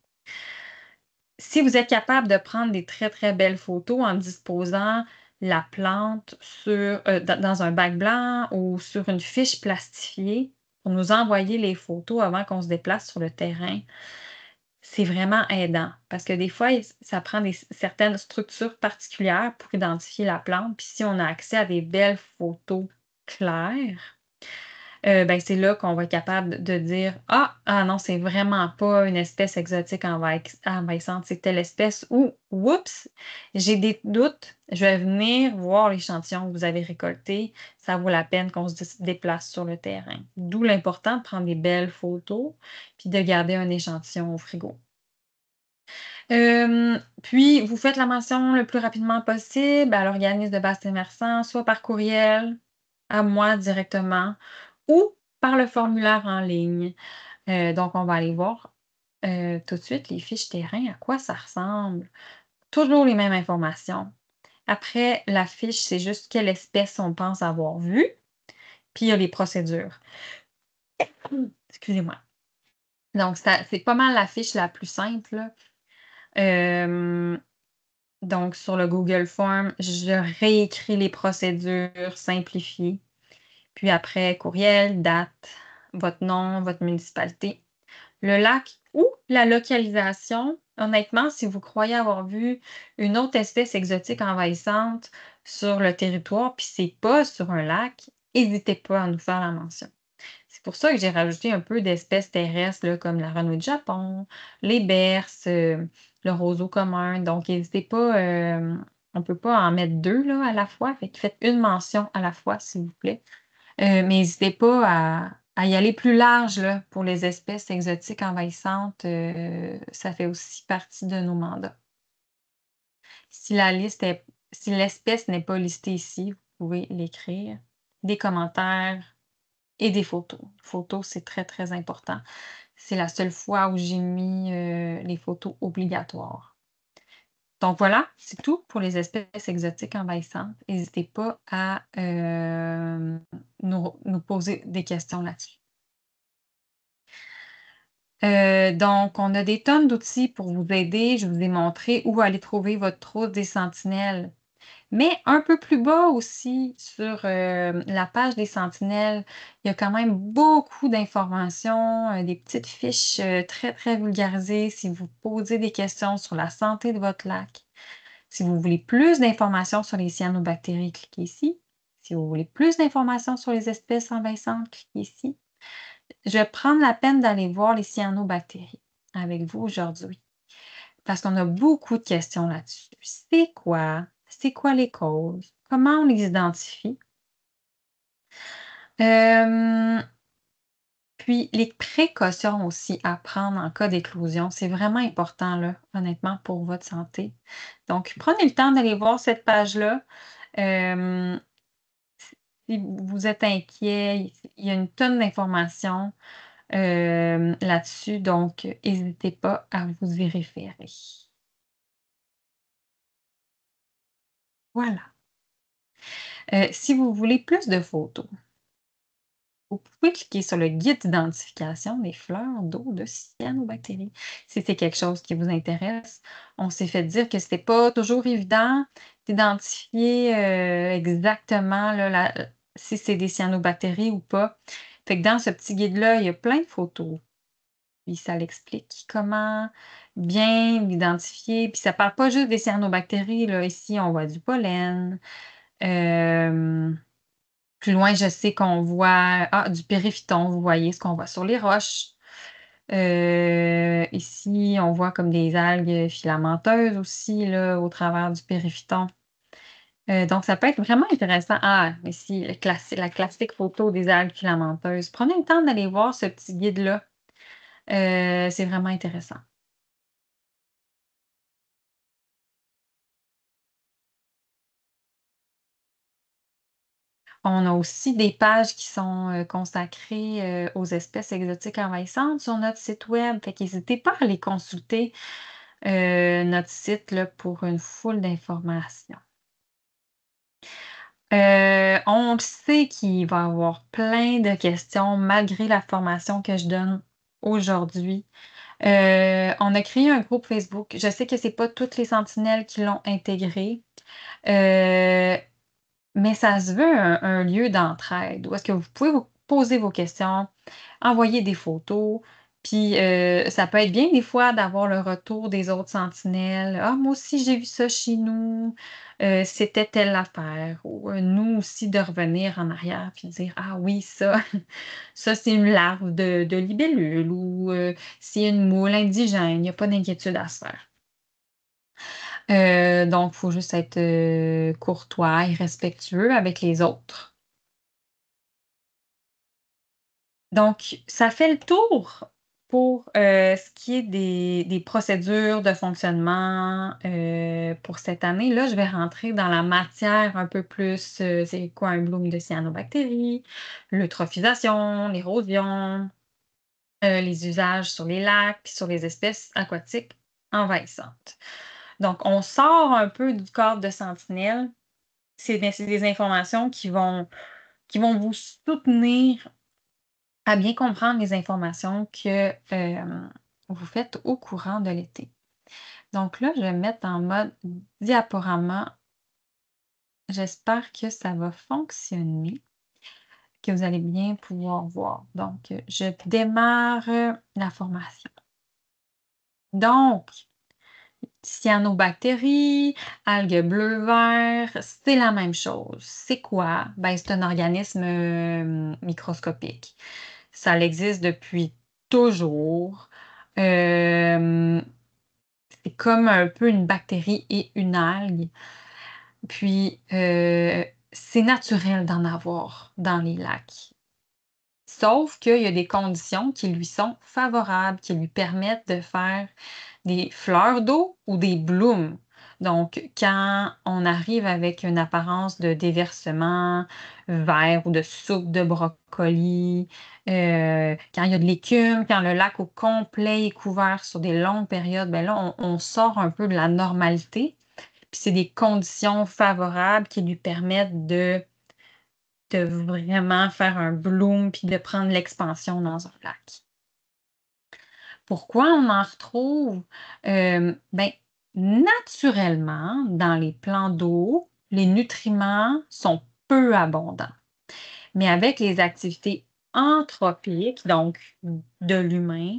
Si vous êtes capable de prendre des très, très belles photos en disposant la plante dans un bac blanc ou sur une fiche plastifiée pour nous envoyer les photos avant qu'on se déplace sur le terrain, c'est vraiment aidant parce que des fois, ça prend certaines structures particulières pour identifier la plante. Puis si on a accès à des belles photos claires, ben, c'est là qu'on va être capable de dire: «Ah non, c'est vraiment pas une espèce exotique envahissante, c'est telle espèce» ou «Oups, j'ai des doutes, je vais venir voir l'échantillon que vous avez récolté, ça vaut la peine qu'on se déplace sur le terrain». D'où l'important de prendre des belles photos, puis de garder un échantillon au frigo. Puis vous faites la mention le plus rapidement possible à l'organisme de bassin versant, soit par courriel à moi directement ou par le formulaire en ligne. Donc on va aller voir, tout de suite les fiches terrain, à quoi ça ressemble. Toujours les mêmes informations. Après la fiche, c'est juste quelle espèce on pense avoir vue, puis il y a les procédures. Excusez-moi. Donc ça c'est pas mal la fiche la plus simple, là. Hem Donc, sur le Google Form, je réécris les procédures simplifiées. Puis après, courriel, date, votre nom, votre municipalité, le lac ou la localisation. Honnêtement, si vous croyez avoir vu une autre espèce exotique envahissante sur le territoire, puis c'est pas sur un lac, n'hésitez pas à nous faire la mention. C'est pour ça que j'ai rajouté un peu d'espèces terrestres, là, comme la renouille de Japon, les berces, le roseau commun. Donc, n'hésitez pas, on ne peut pas en mettre 2 là, à la fois. Fait que faites une mention à la fois, s'il vous plaît. Mais n'hésitez pas à y aller plus large là, pour les espèces exotiques envahissantes. Ça fait aussi partie de nos mandats. Si la liste est si l'espèce n'est pas listée ici, vous pouvez l'écrire. Des commentaires et des photos. Photos, c'est très, très important. C'est la seule fois où j'ai mis, les photos obligatoires. Donc voilà, c'est tout pour les espèces exotiques envahissantes. N'hésitez pas à, nous poser des questions là-dessus. Donc on a des tonnes d'outils pour vous aider. Je vous ai montré où aller trouver votre trousse des sentinelles. Mais un peu plus bas aussi sur, la page des sentinelles, il y a quand même beaucoup d'informations, des petites fiches, très, très vulgarisées si vous posez des questions sur la santé de votre lac. Si vous voulez plus d'informations sur les cyanobactéries, cliquez ici. Si vous voulez plus d'informations sur les espèces envahissantes, cliquez ici. Je vais prendre la peine d'aller voir les cyanobactéries avec vous aujourd'hui parce qu'on a beaucoup de questions là-dessus. C'est quoi? C'est quoi les causes? Comment on les identifie? Hem, Puis les précautions aussi à prendre en cas d'éclosion, c'est vraiment important là, honnêtement pour votre santé. Donc prenez le temps d'aller voir cette page-là. Hem, Si vous êtes inquiet, il y a une tonne d'informations, là-dessus, donc n'hésitez pas à vous y référer. Voilà. Si vous voulez plus de photos, vous pouvez cliquer sur le guide d'identification des fleurs d'eau de cyanobactéries. Si c'est quelque chose qui vous intéresse, on s'est fait dire que c'était pas toujours évident d'identifier, exactement là, si c'est des cyanobactéries ou pas. Fait que dans ce petit guide-là, il y a plein de photos. Puis ça l'explique comment bien l'identifier. Puis ça parle pas juste des cyanobactéries, là. Ici, on voit du pollen. Hem Plus loin, je sais qu'on voit du périphyton, vous voyez ce qu'on voit sur les roches. Ici, on voit comme des algues filamenteuses aussi là, au travers du périphyton. Donc ça peut être vraiment intéressant. Ah, ici, la classique photo des algues filamenteuses. Prenez le temps d'aller voir ce petit guide-là. C'est vraiment intéressant. On a aussi des pages qui sont, consacrées, aux espèces exotiques envahissantes sur notre site web. Fait qu'hésitez pas à aller consulter, notre site là, pour une foule d'informations. On le sait qu'il va y avoir plein de questions malgré la formation que je donne aujourd'hui. On a créé un groupe Facebook. Je sais que c'est pas toutes les sentinelles qui l'ont intégré, heu, mais ça se veut un lieu d'entraide où est-ce que vous pouvez vous poser vos questions, envoyer des photos. Puis, ça peut être bien des fois d'avoir le retour des autres sentinelles: «Ah, moi aussi j'ai vu ça chez nous, c'était telle affaire» ou, nous aussi de revenir en arrière puis dire: «Ah oui, ça, ça c'est une larve de libellule» ou, «c'est une moule indigène, il n'y a pas d'inquiétude à se faire». Donc il faut juste être, courtois et respectueux avec les autres. Donc, ça fait le tour pour, ce qui est des procédures de fonctionnement, pour cette année. Là, je vais rentrer dans la matière un peu plus, c'est quoi un bloom de cyanobactéries, l'eutrophisation, l'érosion, les usages sur les lacs, puis sur les espèces aquatiques envahissantes. Donc, on sort un peu du cadre de sentinelle. C'est des informations qui vont vous soutenir à bien comprendre les informations que, vous faites au courant de l'été. Donc là, je vais me mettre en mode diaporama. J'espère que ça va fonctionner, que vous allez bien pouvoir voir. Donc, je démarre, la formation. Donc, cyanobactéries, algues bleu-vert, c'est la même chose. C'est quoi? Ben, c'est un organisme, microscopique. Ça existe depuis toujours. Hem, c'est comme un peu une bactérie et une algue. Puis, c'est naturel d'en avoir dans les lacs. Sauf qu'il y a des conditions qui lui sont favorables, qui lui permettent de faire des fleurs d'eau ou des blooms. Donc, quand on arrive avec une apparence de déversement vert ou de soupe de brocoli, quand il y a de l'écume, quand le lac au complet est couvert sur des longues périodes, ben là, on sort un peu de la normalité. Puis c'est des conditions favorables qui lui permettent de vraiment faire un bloom puis de prendre l'expansion dans un lac. Pourquoi on en retrouve? Ben, naturellement, dans les plans d'eau, les nutriments sont peu abondants. Mais avec les activités anthropiques, donc de l'humain,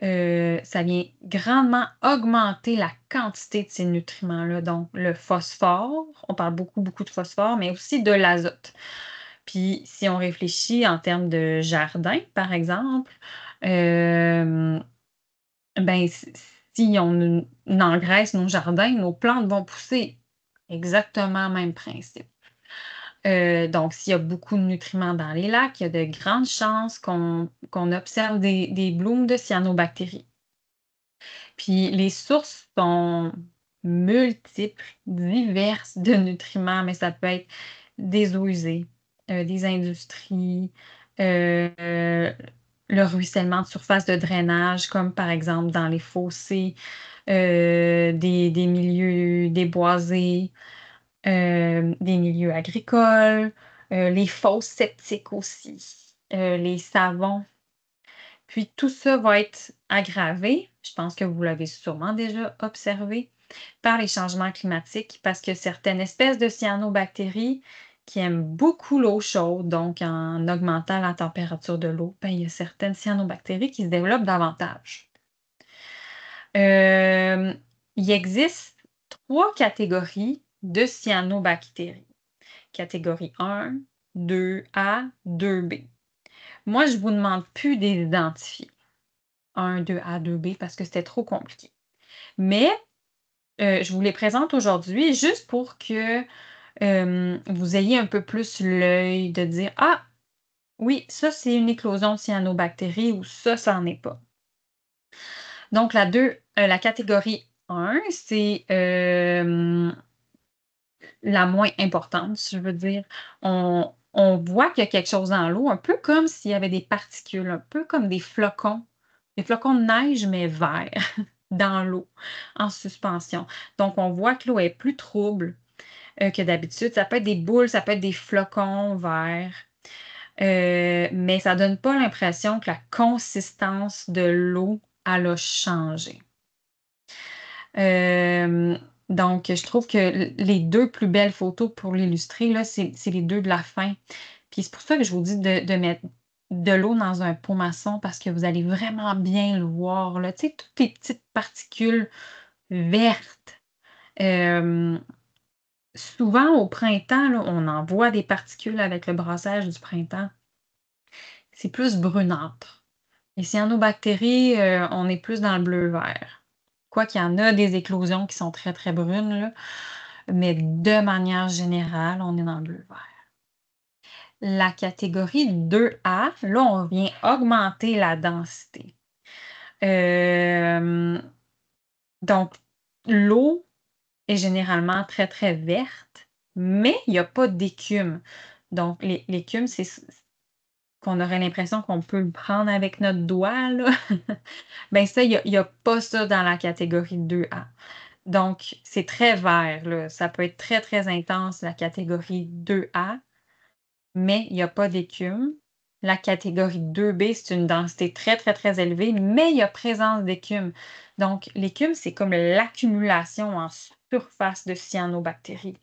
ça vient grandement augmenter la quantité de ces nutriments-là. Donc, le phosphore, on parle beaucoup, beaucoup de phosphore, mais aussi de l'azote. Puis, si on réfléchit en termes de jardin, par exemple, euh, ben, si on engraisse nos jardins, nos plantes vont pousser. Exactement le même principe. Donc, s'il y a beaucoup de nutriments dans les lacs, il y a de grandes chances qu'on observe des blooms de cyanobactéries. Puis les sources sont multiples, diverses de nutriments, mais ça peut être des eaux usées, des industries, heu, le ruissellement de surface de drainage, comme par exemple dans les fossés, des milieux déboisés, des milieux agricoles, les fosses septiques aussi, les savons. Puis tout ça va être aggravé, je pense que vous l'avez sûrement déjà observé, par les changements climatiques parce que certaines espèces de cyanobactéries qui aiment beaucoup l'eau chaude, donc en augmentant la température de l'eau, ben, il y a certaines cyanobactéries qui se développent davantage. Euh, il existe 3 catégories de cyanobactéries. Catégorie 1, 2A, 2B. Moi, je ne vous demande plus de les identifier. 1, 2A, 2B parce que c'était trop compliqué. Mais je vous les présente aujourd'hui juste pour que vous ayez un peu plus l'œil de dire ah, oui, ça c'est une éclosion de cyanobactéries ou ça n'en est pas. Donc, la catégorie 1, c'est la moins importante, si je veux dire. On voit qu'il y a quelque chose dans l'eau, un peu comme s'il y avait des particules, un peu comme des flocons de neige, mais verts dans l'eau, en suspension. Donc, on voit que l'eau est plus trouble que d'habitude. Ça peut être des boules, ça peut être des flocons verts, mais ça donne pas l'impression que la consistance de l'eau, elle a changé. Euh, donc, je trouve que les 2 plus belles photos pour l'illustrer, là, c'est les 2 de la fin. Puis c'est pour ça que je vous dis de mettre de l'eau dans un pot maçon parce que vous allez vraiment bien le voir, là. Tu sais, toutes les petites particules vertes. Hem, Souvent au printemps, là, on en voit des particules avec le brassage du printemps. C'est plus brunâtre. Les cyanobactéries, on est plus dans le bleu-vert. Quoiqu'il y en a des éclosions qui sont très, très brunes, là, mais de manière générale, on est dans le bleu-vert. La catégorie 2A, là, on vient augmenter la densité. Hem, donc l'eau est généralement très, très verte, mais il y a pas d'écume. Donc l'écume, c'est qu'on aurait l'impression qu'on peut le prendre avec notre doigt, là. Ben ça, il y a pas ça dans la catégorie 2A. Donc c'est très vert, là. Ça peut être très, très intense, la catégorie 2A, mais il y a pas d'écume. La catégorie 2B, c'est une densité très, très, très élevée, mais il y a présence d'écume. Donc l'écume, c'est comme l'accumulation en surface de cyanobactéries.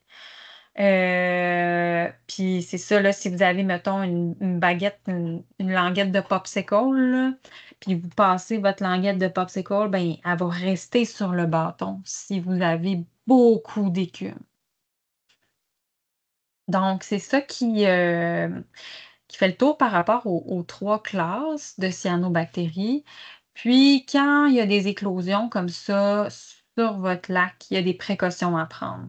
Puis c'est ça, là, si vous avez, mettons, une baguette, une languette de popsicle, là, puis vous passez votre languette de popsicle, ben, elle va rester sur le bâton si vous avez beaucoup d'écume. Donc c'est ça qui fait le tour par rapport aux 3 classes de cyanobactéries. Puis quand il y a des éclosions comme ça sur votre lac, il y a des précautions à prendre.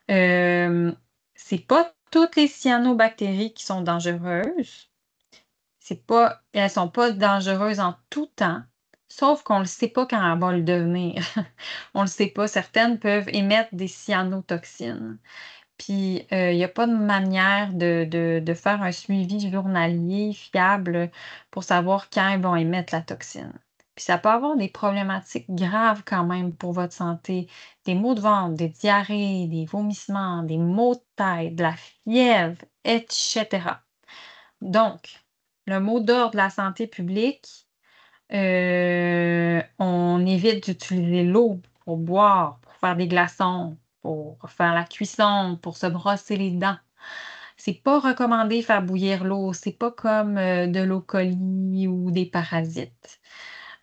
Hem, c'est pas toutes les cyanobactéries qui sont dangereuses. C'est pas Elles sont pas dangereuses en tout temps, sauf qu'on le sait pas quand elles vont le devenir. On le sait pas. Certaines peuvent émettre des cyanotoxines. Puis, il y a pas de manière de faire un suivi journalier fiable pour savoir quand ils vont émettre la toxine. Puis ça peut avoir des problématiques graves quand même pour votre santé, des maux de ventre, des diarrhées, des vomissements, des maux de tête, de la fièvre, et cetera. Donc, le mot d'ordre de la santé publique, on évite d'utiliser l'eau pour boire, pour faire des glaçons, pour faire la cuisson, pour se brosser les dents. C'est pas recommandé faire bouillir l'eau, c'est pas comme, de l'eau colie ou des parasites.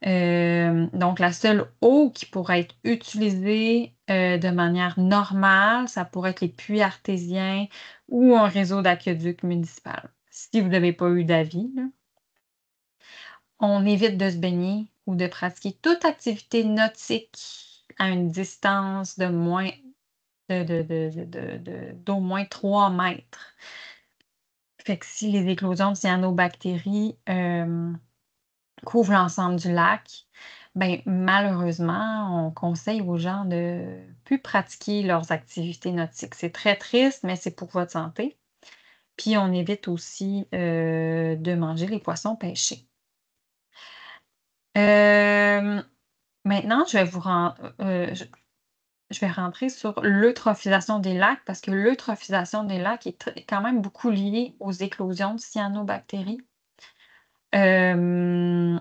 Donc la seule eau qui pourrait être utilisée, de manière normale, ça pourrait être les puits artésiens ou un réseau d'aqueduc municipal. Si vous n'avez pas eu d'avis, là. On évite de se baigner ou de pratiquer toute activité nautique à une distance de moins d'au moins 3 mètres. Fait que si les éclosions de cyanobactéries, couvrent l'ensemble du lac, ben, malheureusement, on conseille aux gens de plus pratiquer leurs activités nautiques. C'est très triste, mais c'est pour votre santé. Puis on évite aussi, de manger les poissons pêchés. Hem Maintenant, je vais vous ren je vais rentrer sur l'eutrophisation des lacs parce que l'eutrophisation des lacs est quand même beaucoup liée aux éclosions de cyanobactéries. Hem,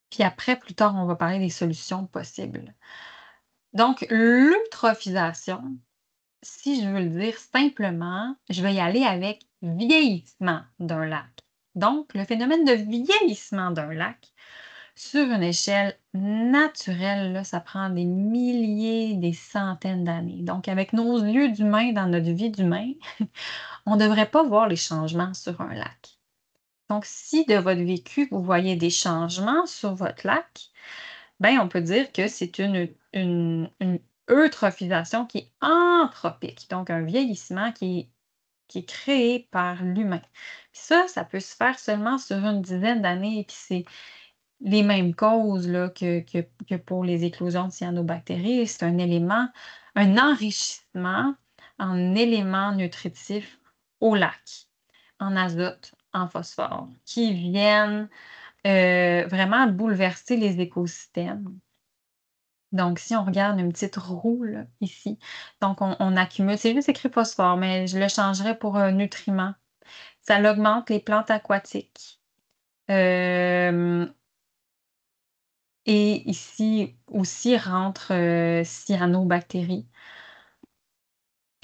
Puis après, plus tard, on va parler des solutions possibles. Donc l'eutrophisation, si je veux le dire simplement, je vais y aller avec vieillissement d'un lac. Donc le phénomène de vieillissement d'un lac, sur une échelle naturelle, là, ça prend des milliers, des centaines d'années. Donc, avec nos yeux d'humain dans notre vie d'humain, on ne devrait pas voir les changements sur un lac. Donc, si de votre vécu, vous voyez des changements sur votre lac, ben, on peut dire que c'est une eutrophisation qui est anthropique, donc un vieillissement qui est créé par l'humain. Ça peut se faire seulement sur une dizaine d'années, et puis c'est les mêmes causes là, que pour les éclosions de cyanobactéries. C'est un élément, un enrichissement en éléments nutritifs au lac, en azote, en phosphore, qui viennent vraiment bouleverser les écosystèmes. Donc, si on regarde une petite roue là, ici, donc on accumule, c'est juste écrit phosphore, mais je le changerais pour un nutriment. Ça augmente les plantes aquatiques. Euh, Et ici aussi rentrent, cyanobactéries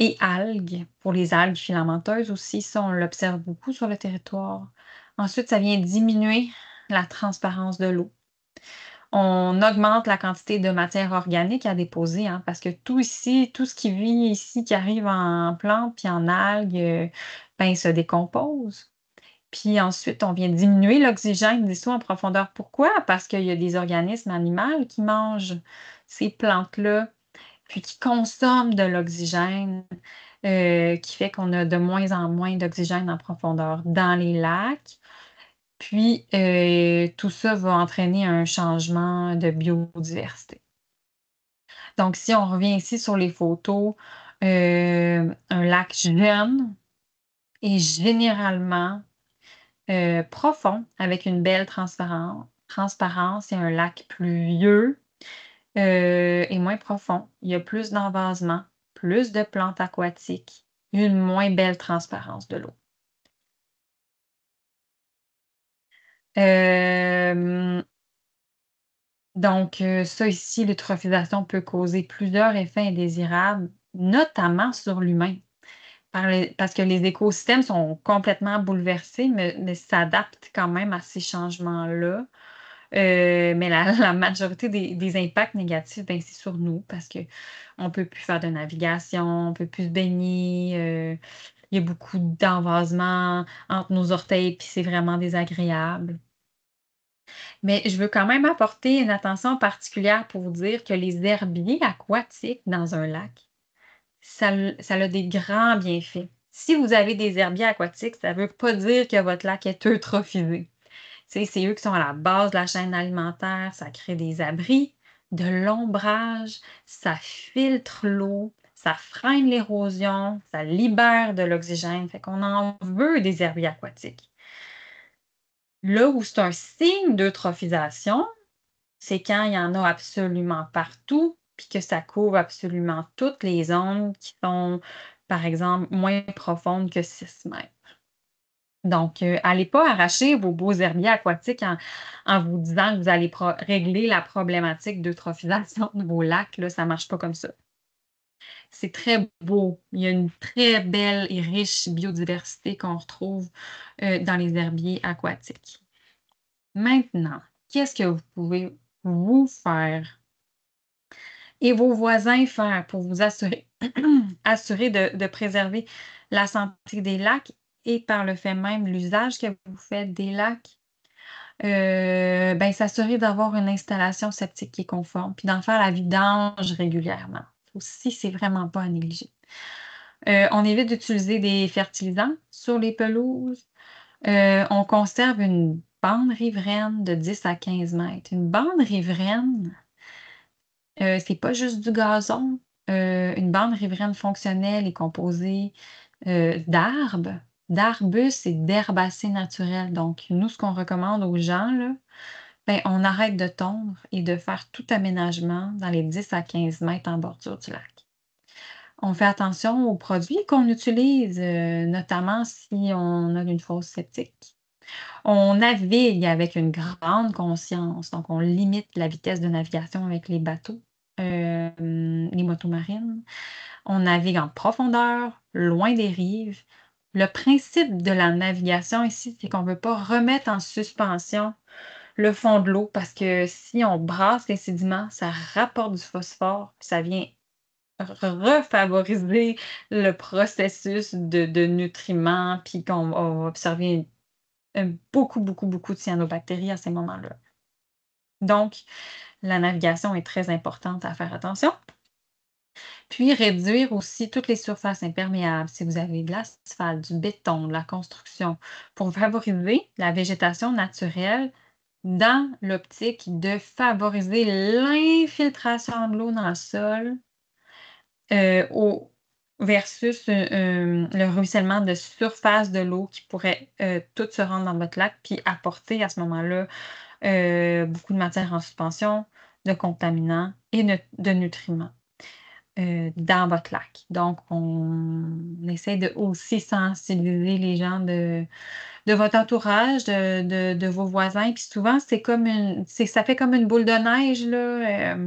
et algues, pour les algues filamenteuses aussi, ça, on l'observe beaucoup sur le territoire. Ensuite, ça vient diminuer la transparence de l'eau. On augmente la quantité de matière organique à déposer, hein, parce que tout ici, tout ce qui vit ici, qui arrive en plantes puis en algues, ben, se décompose. Puis ensuite, on vient diminuer l'oxygène dessous en profondeur. Pourquoi? Parce qu'il y a des organismes animaux qui mangent ces plantes-là, puis qui consomment de l'oxygène, qui fait qu'on a de moins en moins d'oxygène en profondeur dans les lacs. Puis, tout ça va entraîner un changement de biodiversité. Donc, si on revient ici sur les photos, un lac jeune est généralement profond avec une belle transparence et un lac plus vieux et moins profond. Il y a plus d'envasement, plus de plantes aquatiques, une moins belle transparence de l'eau. Hem, donc, ça ici, l'eutrophisation peut causer plusieurs effets indésirables, notamment sur l'humain. Parce que les écosystèmes sont complètement bouleversés, mais s'adaptent quand même à ces changements-là. Mais la la majorité des impacts négatifs, ben, c'est sur nous parce qu'on peut plus faire de navigation, on peut plus se baigner, il y a beaucoup d'envasement entre nos orteils, puis c'est vraiment désagréable. Mais je veux quand même apporter une attention particulière pour vous dire que les herbiers aquatiques dans un lac, ça a des grands bienfaits. Si vous avez des herbiers aquatiques, ça ne veut pas dire que votre lac est eutrophisé. Tu sais, c'est eux qui sont à la base de la chaîne alimentaire, ça crée des abris, de l'ombrage, ça filtre l'eau, ça freine l'érosion, ça libère de l'oxygène, fait qu'on en veut des herbiers aquatiques. Là où c'est un signe d'eutrophisation, c'est quand il y en a absolument partout, puis que ça couvre absolument toutes les zones qui sont, par exemple, moins profondes que 6 mètres. Donc, allez pas arracher vos beaux herbiers aquatiques en vous disant que vous allez régler la problématique d'eutrophisation de vos lacs, là, ça marche pas comme ça. C'est très beau. Il y a une très belle et riche biodiversité qu'on retrouve, dans les herbiers aquatiques. Maintenant, qu'est-ce que vous pouvez vous faire et vos voisins faire pour vous assurer assurer de préserver la santé des lacs et par le fait même l'usage que vous faites des lacs? Ben, s'assurer d'avoir une installation septique qui est conforme, puis d'en faire la vidange régulièrement. Aussi, c'est vraiment pas à négliger. On évite d'utiliser des fertilisants sur les pelouses. On conserve une bande riveraine de 10 à 15 mètres. Une bande riveraine, c'est pas juste du gazon. Une bande riveraine fonctionnelle est composée, d'arbres, d'arbustes et d'herbacées naturelles. Donc nous, ce qu'on recommande aux gens, là, ben, on arrête de tondre et de faire tout aménagement dans les 10 à 15 mètres en bordure du lac. On fait attention aux produits qu'on utilise, notamment si on a une fosse septique. On navigue avec une grande conscience, donc on limite la vitesse de navigation avec les bateaux, les motomarines. On navigue en profondeur, loin des rives. Le principe de la navigation ici, c'est qu'on ne veut pas remettre en suspension le fond de l'eau parce que si on brasse les sédiments, ça rapporte du phosphore, puis ça vient refavoriser le processus de nutriments, puis qu'on va observer beaucoup, beaucoup, beaucoup de cyanobactéries à ces moments-là. Donc, la navigation est très importante à faire attention. Puis réduire aussi toutes les surfaces imperméables, si vous avez de l'asphalte, du béton, de la construction, pour favoriser la végétation naturelle dans l'optique de favoriser l'infiltration de l'eau dans le sol, au versus, le ruissellement de surface de l'eau qui pourrait, tout se rendre dans votre lac, puis apporter à ce moment-là, beaucoup de matière en suspension, de contaminants et de nutriments, dans votre lac. Donc on essaie de aussi sensibiliser les gens de votre entourage, de vos voisins, puis souvent c'est comme ça fait comme une boule de neige là,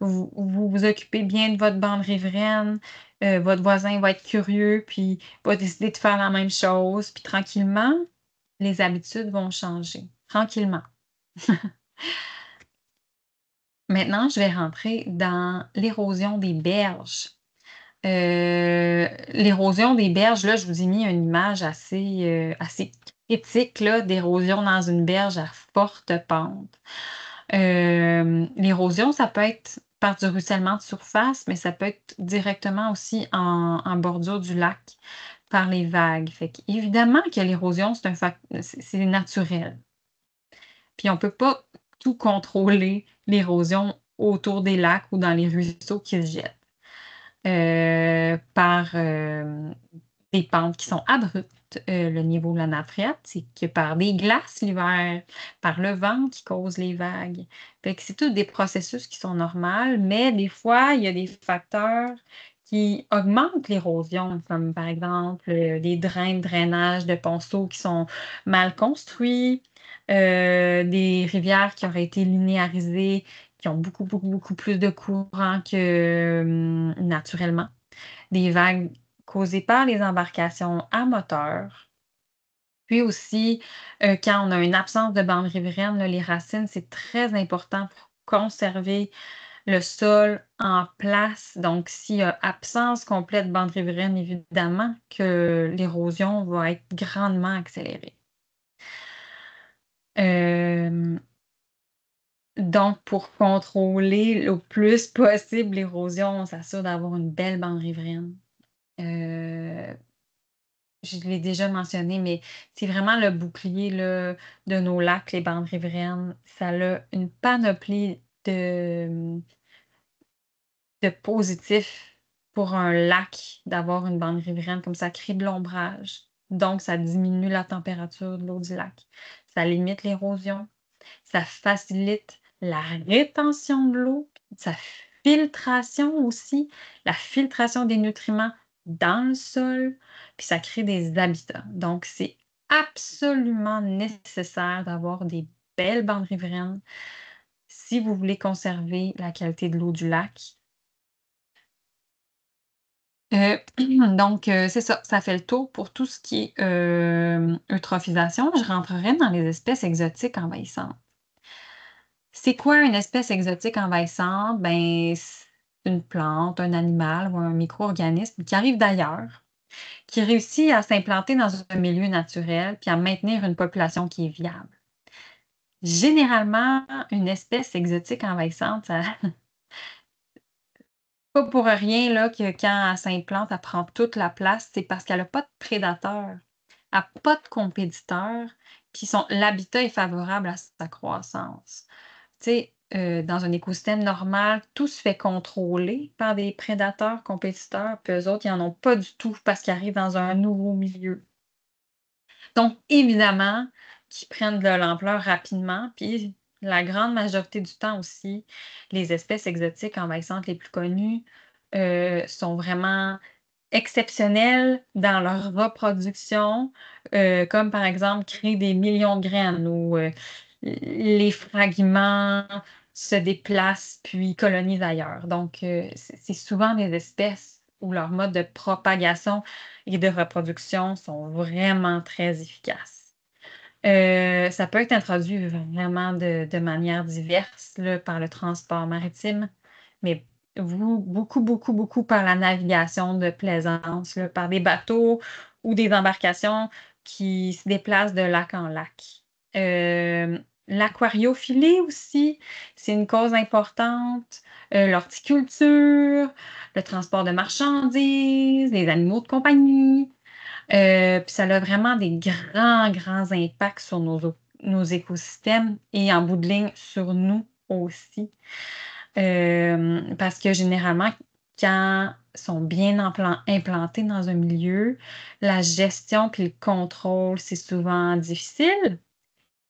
vous vous occupez bien de votre bande riveraine, Votre voisin va être curieux, puis va décider de faire la même chose, puis tranquillement, les habitudes vont changer, tranquillement. Maintenant, je vais rentrer dans l'érosion des berges. L'érosion des berges, là, je vous ai mis une image assez critique, là, d'érosion dans une berge à forte pente. L'érosion, ça peut être par du ruissellement de surface, mais ça peut être directement aussi en bordure du lac par les vagues. Fait qu'évidemment que l'érosion, c'est naturel. Puis on peut pas tout contrôler, l'érosion autour des lacs ou dans les ruisseaux qui se jettent, par, des pentes qui sont abruptes, le niveau de la nappe phréatique, par des glaces l'hiver, par le vent qui cause les vagues. Fait que c'est tous des processus qui sont normaux, mais des fois, il y a des facteurs qui augmentent l'érosion, comme par exemple, des drains de drainage de ponceaux qui sont mal construits, des rivières qui auraient été linéarisées, qui ont beaucoup, beaucoup, beaucoup plus de courant que, naturellement. Des vagues causées par les embarcations à moteur. Puis aussi, quand on a une absence de bande riveraine, là, les racines, c'est très important pour conserver le sol en place. Donc, s'il y a absence complète de bande riveraine, évidemment que l'érosion va être grandement accélérée. Hem, donc pour contrôler le plus possible l'érosion, on s'assure d'avoir une belle bande riveraine. Heu Je l'ai déjà mentionné, mais c'est vraiment le bouclier, là, de nos lacs, les bandes riveraines. Ça a une panoplie de positifs pour un lac d'avoir une bande riveraine, comme ça crée de l'ombrage. Donc ça diminue la température de l'eau du lac. Ça limite l'érosion, ça facilite la rétention de l'eau, sa filtration aussi, la filtration des nutriments dans le sol, puis ça crée des habitats. Donc, c'est absolument nécessaire d'avoir des belles bandes riveraines si vous voulez conserver la qualité de l'eau du lac. C'est ça, ça fait le tour pour tout ce qui est eutrophisation. Je rentrerai dans les espèces exotiques envahissantes. C'est quoi une espèce exotique envahissante? Ben, c'est une plante, un animal ou un micro-organisme qui arrive d'ailleurs, qui réussit à s'implanter dans un milieu naturel puis à maintenir une population qui est viable. Généralement, une espèce exotique envahissante, ça pas pour rien là, que quand elle s'implante, elle prend toute la place, c'est parce qu'elle a pas de prédateurs, elle a pas de compétiteurs, puis l'habitat est favorable à sa croissance. Tu sais, dans un écosystème normal, tout se fait contrôler par des prédateurs compétiteurs, puis eux autres, ils en ont pas du tout parce qu'ils arrivent dans un nouveau milieu. Donc évidemment qu'ils prennent de l'ampleur rapidement, puis la grande majorité du temps aussi, les espèces exotiques envahissantes les plus connues, sont vraiment exceptionnelles dans leur reproduction, comme par exemple créer des millions de graines ou, les fragments se déplacent puis colonisent ailleurs. Donc, c'est souvent des espèces où leur mode de propagation et de reproduction sont vraiment très efficaces. Ça peut être introduit vraiment de manière diverse là, par le transport maritime, mais beaucoup, beaucoup, beaucoup par la navigation de plaisance, là, par des bateaux ou des embarcations qui se déplacent de lac en lac. L'aquariophilie aussi, c'est une cause importante. L'horticulture, le transport de marchandises, les animaux de compagnie. Puis ça a vraiment des grands, grands impacts sur nos écosystèmes et en bout de ligne sur nous aussi. Parce que généralement, quand ils sont bien implantés dans un milieu, la gestion puis le contrôle, c'est souvent difficile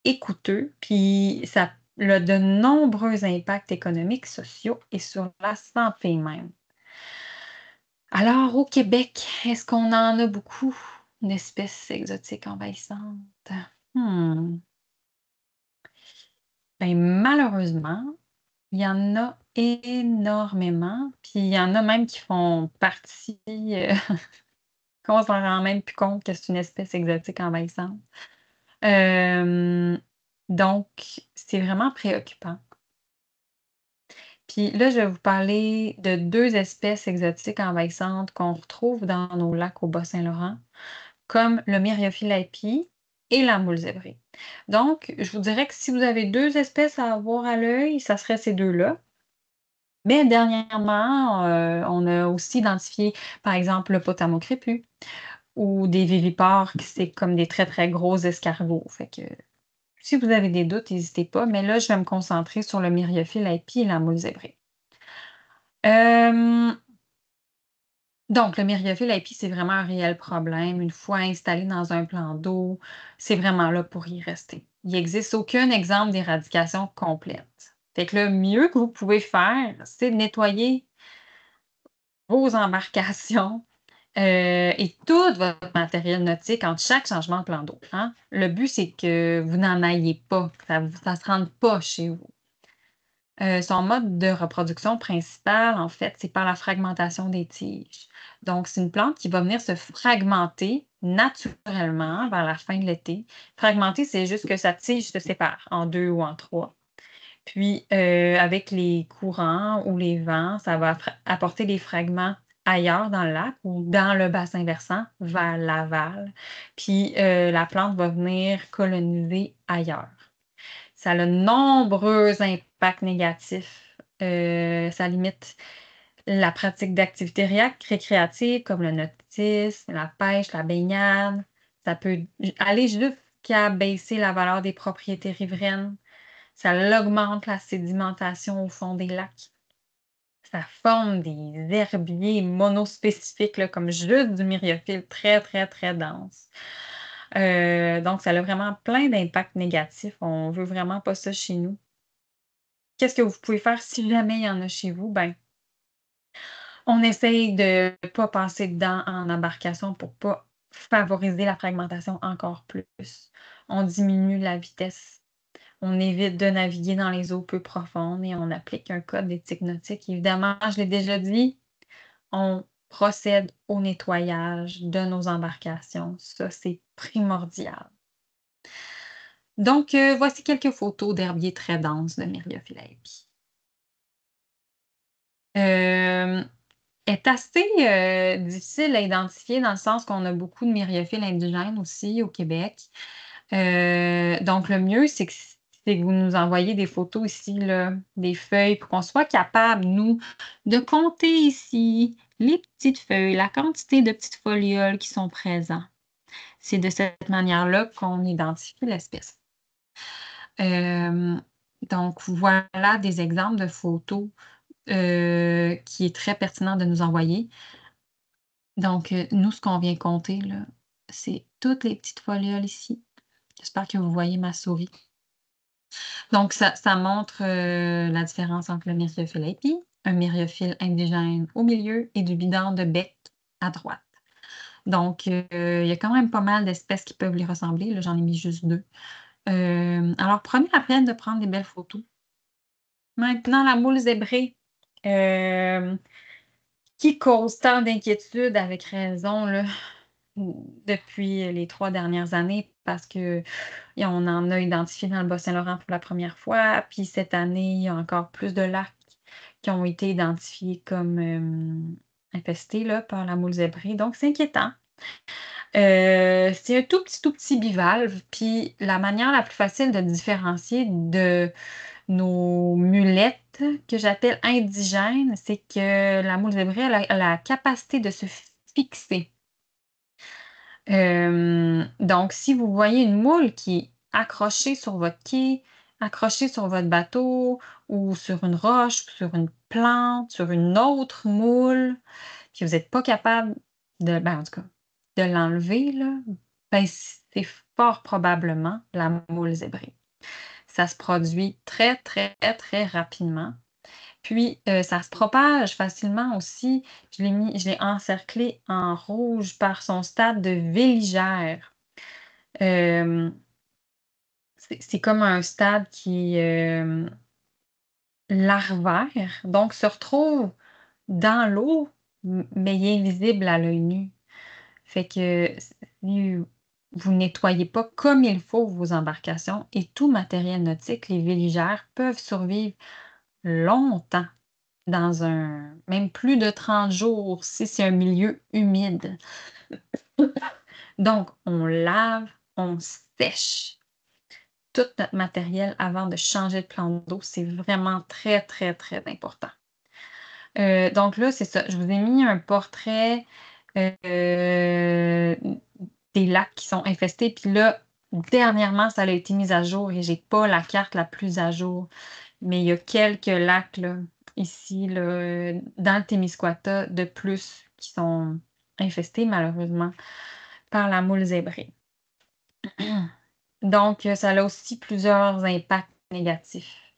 et coûteux, puis ça a de nombreux impacts économiques, sociaux et sur la santé même. Alors, au Québec, est-ce qu'on en a beaucoup d'espèces exotiques envahissantes? Hmm. Ben, malheureusement, Il y en a énormément, puis il y en a même qui font partie, qu'on s'en rend même plus compte que c'est une espèce exotique envahissante. Hem, donc c'est vraiment préoccupant. Puis là, je vais vous parler de 2 espèces exotiques envahissantes qu'on retrouve dans nos lacs au Bas-Saint-Laurent, comme le Myriophile et la moule zébrée. Donc, je vous dirais que si vous avez 2 espèces à avoir à l'œil, ça serait ces 2-là. Mais dernièrement, on a aussi identifié, par exemple, le Potamo crépus ou des vivipares qui c'est comme des très, très gros escargots. Fait que si vous avez des doutes, n'hésitez pas, mais là, je vais me concentrer sur le Myriophile et la moule zébrée. Hem Donc, le myriophile à c'est vraiment un réel problème. Une fois installé dans un plan d'eau, c'est vraiment là pour y rester. Il n'existe aucun exemple d'éradication complète. Fait que le mieux que vous pouvez faire, c'est de nettoyer vos embarcations et tout votre matériel nautique entre chaque changement de plan d'eau, hein. Le but, c'est que vous n'en ayez pas, que ça se rende pas chez vous. Son mode de reproduction principal, en fait, c'est par la fragmentation des tiges. Donc, c'est une plante qui va venir se fragmenter naturellement vers la fin de l'été. Fragmenter, c'est juste que sa tige se sépare en 2 ou en 3. Puis, avec les courants ou les vents, ça va apporter des fragments ailleurs dans le lac ou dans le bassin versant vers l'aval. Puis, la plante va venir coloniser ailleurs. Ça a de nombreux impacts négatifs. Ça limite la pratique d'activités récréatives comme le nautisme, la pêche, la baignade. Ça peut aller jusqu'à baisser la valeur des propriétés riveraines. Ça augmente la sédimentation au fond des lacs. Ça forme des herbiers monospécifiques, là, comme juste du myriophylle très, très, très dense. Donc, ça a vraiment plein d'impacts négatifs. On veut vraiment pas ça chez nous. Qu'est-ce que vous pouvez faire si jamais il y en a chez vous? Ben, on essaye de ne pas passer dedans en embarcation pour pas favoriser la fragmentation encore plus. On diminue la vitesse. On évite de naviguer dans les eaux peu profondes et on applique un code d'éthique nautique. Évidemment, je l'ai déjà dit, on procède au nettoyage de nos embarcations. Ça, c'est primordial. Donc, voici quelques photos d'herbiers très denses de Myriophyllae. Est assez, difficile à identifier dans le sens qu'on a beaucoup de myriophiles indigènes aussi au Québec. Donc le mieux, c'est que vous nous envoyez des photos ici, là, des feuilles pour qu'on soit capable, nous, de compter ici les petites feuilles, la quantité de petites folioles qui sont présents. C'est de cette manière-là qu'on identifie l'espèce. Hem, donc voilà des exemples de photos, qui est très pertinent de nous envoyer. Donc, nous, ce qu'on vient compter, là, c'est toutes les petites folioles ici. J'espère que vous voyez ma souris. Donc, ça montre la différence entre le myriophile épi, un myriophile indigène au milieu et du bidon de bec à droite. Donc, il y a quand même pas mal d'espèces qui peuvent lui ressembler. Là, j'en ai mis juste 2. Alors, prenez la peine de prendre des belles photos. Maintenant, la moule zébrée. Euh, qui cause tant d'inquiétudes avec raison là, depuis les 3 dernières années parce que et on en a identifié dans le Bas-Saint-Laurent pour la première fois. Puis cette année, il y a encore plus de lacs qui ont été identifiés comme, infestés là, par la moule zébrée, donc c'est inquiétant. C'est un tout petit bivalve, puis la manière la plus facile de différencier de nos mulettes, que j'appelle indigènes, c'est que la moule zébrée, elle a la capacité de se fixer. Donc si vous voyez une moule qui est accrochée sur votre quai, accrochée sur votre bateau ou sur une roche, sur une plante, sur une autre moule, puis vous êtes pas capable en tout cas, de l'enlever là, ben c'est fort probablement la moule zébrée. Ça se produit très, très, très rapidement. Puis, ça se propage facilement aussi. Je l'ai encerclé en rouge par son stade de véligère. Hem, c'est comme un stade qui, larvaire, donc se retrouve dans l'eau, mais il est invisible à l'œil nu. Fait que si vous nettoyez pas comme il faut vos embarcations et tout matériel nautique, les véligères peuvent survivre longtemps dans un même plus de 30 jours si c'est un milieu humide. Donc, on lave, on sèche tout notre matériel avant de changer de plan d'eau. C'est vraiment très, très, très important. Donc là, c'est ça. Je vous ai mis un portrait des lacs qui sont infestés. Puis là, dernièrement, ça a été mis à jour et j'ai pas la carte la plus à jour. Mais il y a quelques lacs là, ici, là, dans le Témiscouata, de plus qui sont infestés, malheureusement, par la moule zébrée. Donc, ça a aussi plusieurs impacts négatifs.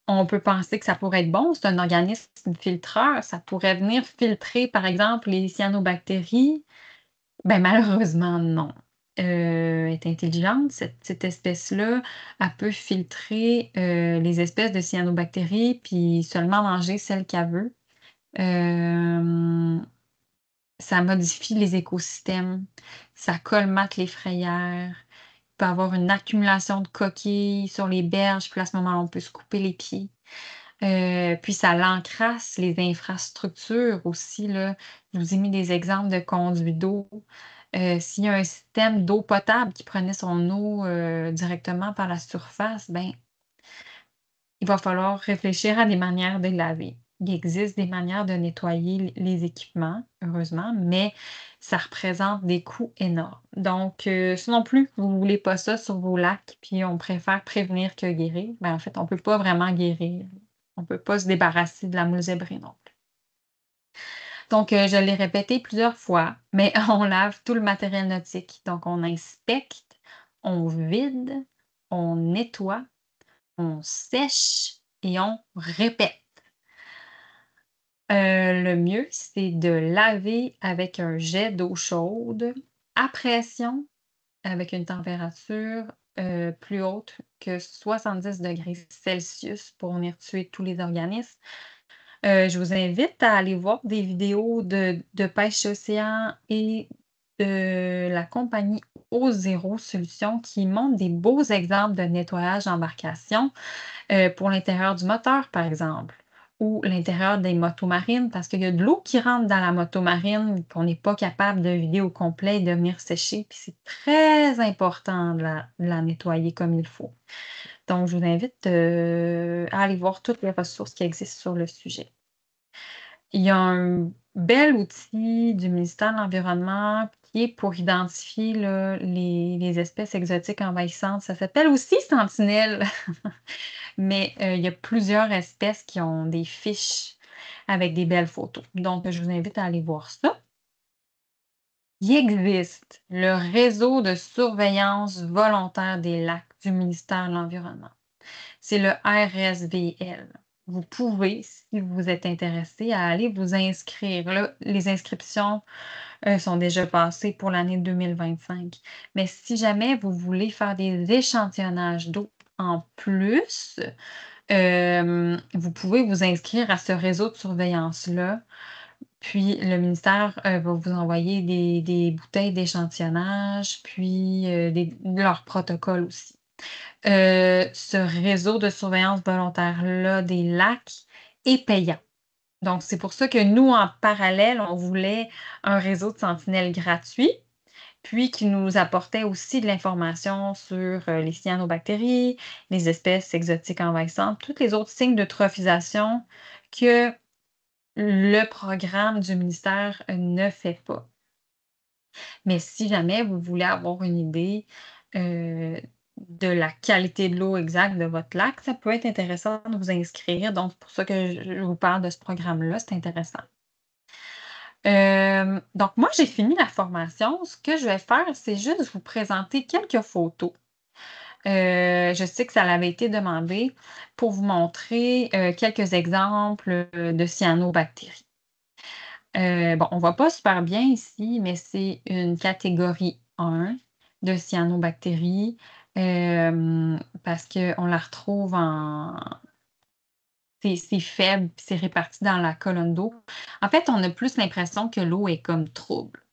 On peut penser que ça pourrait être bon, c'est un organisme filtreur, ça pourrait venir filtrer, par exemple, les cyanobactéries. Ben, malheureusement, non. Elle est intelligente, cette espèce-là. Elle peut filtrer les espèces de cyanobactéries, puis seulement manger celles qu'elle veut. Ça modifie les écosystèmes, ça colmate les frayères, il peut y avoir une accumulation de coquilles sur les berges, puis à ce moment-là, on peut se couper les pieds. Puis ça l'encrasse les infrastructures aussi, là. Je vous ai mis des exemples de conduits d'eau. S'il y a un système d'eau potable qui prenait son eau, directement par la surface, ben, il va falloir réfléchir à des manières de laver. Il existe des manières de nettoyer les équipements, heureusement, mais ça représente des coûts énormes. Donc, si non plus vous ne voulez pas ça sur vos lacs, puis on préfère prévenir que guérir, ben, en fait, on ne peut pas vraiment guérir. On ne peut pas se débarrasser de la moule zébrée non plus. Donc, je l'ai répété plusieurs fois, mais on lave tout le matériel nautique. Donc, on inspecte, on vide, on nettoie, on sèche et on répète. Le mieux, c'est de laver avec un jet d'eau chaude à pression avec une température, plus haute que 70 °C pour venir tuer tous les organismes. Je vous invite à aller voir des vidéos de pêche océan et de la compagnie O0 Solutions qui montrent des beaux exemples de nettoyage d'embarcation, pour l'intérieur du moteur, par exemple, ou l'intérieur des motomarines, parce qu'il y a de l'eau qui rentre dans la motomarine qu'on n'est pas capable de vider au complet et de venir sécher, puis c'est très important de la nettoyer comme il faut. Donc je vous invite, à aller voir toutes les ressources qui existent sur le sujet. Il y a un bel outil du ministère de l'Environnement qui est pour identifier là, les espèces exotiques envahissantes. Ça s'appelle aussi Sentinelle, mais il y a plusieurs espèces qui ont des fiches avec des belles photos. Donc, je vous invite à aller voir ça. Il existe le réseau de surveillance volontaire des lacs du ministère de l'Environnement. C'est le RSVL. Vous pouvez, si vous êtes intéressé, à aller vous inscrire. Là, les inscriptions sont déjà passées pour l'année 2025. Mais si jamais vous voulez faire des échantillonnages d'eau en plus, vous pouvez vous inscrire à ce réseau de surveillance-là. Puis le ministère va vous envoyer des bouteilles d'échantillonnage, puis leur protocole aussi. Ce réseau de surveillance volontaire-là des lacs est payant. Donc, c'est pour ça que nous, en parallèle, on voulait un réseau de sentinelles gratuit, puis qui nous apportait aussi de l'information sur les cyanobactéries, les espèces exotiques envahissantes, tous les autres signes d'eutrophisation que le programme du ministère ne fait pas. Mais si jamais vous voulez avoir une idée de la qualité de l'eau exacte de votre lac, ça peut être intéressant de vous inscrire. Donc, c'est pour ça que je vous parle de ce programme-là, c'est intéressant. Donc, moi, j'ai fini la formation. Ce que je vais faire, c'est juste vous présenter quelques photos. Je sais que ça avait été demandé pour vous montrer quelques exemples de cyanobactéries. Bon, on voit pas super bien ici, mais c'est une catégorie 1 de cyanobactéries. parce qu'on la retrouve en c'est faible, puis c'est réparti dans la colonne d'eau. En fait, on a plus l'impression que l'eau est comme trouble.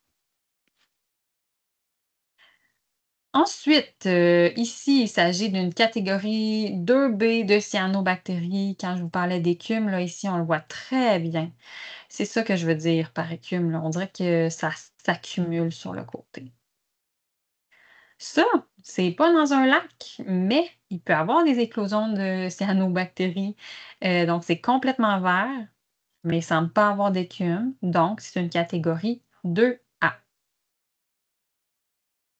Ensuite, ici, il s'agit d'une catégorie 2B de cyanobactéries. Quand je vous parlais d'écume, là, ici, on le voit très bien. C'est ça que je veux dire par écume, là. On dirait que ça s'accumule sur le côté. Ça, c'est pas dans un lac, mais il peut y avoir des éclosions de cyanobactéries. Donc c'est complètement vert, mais il semble pas avoir d'écume, donc c'est une catégorie 2A.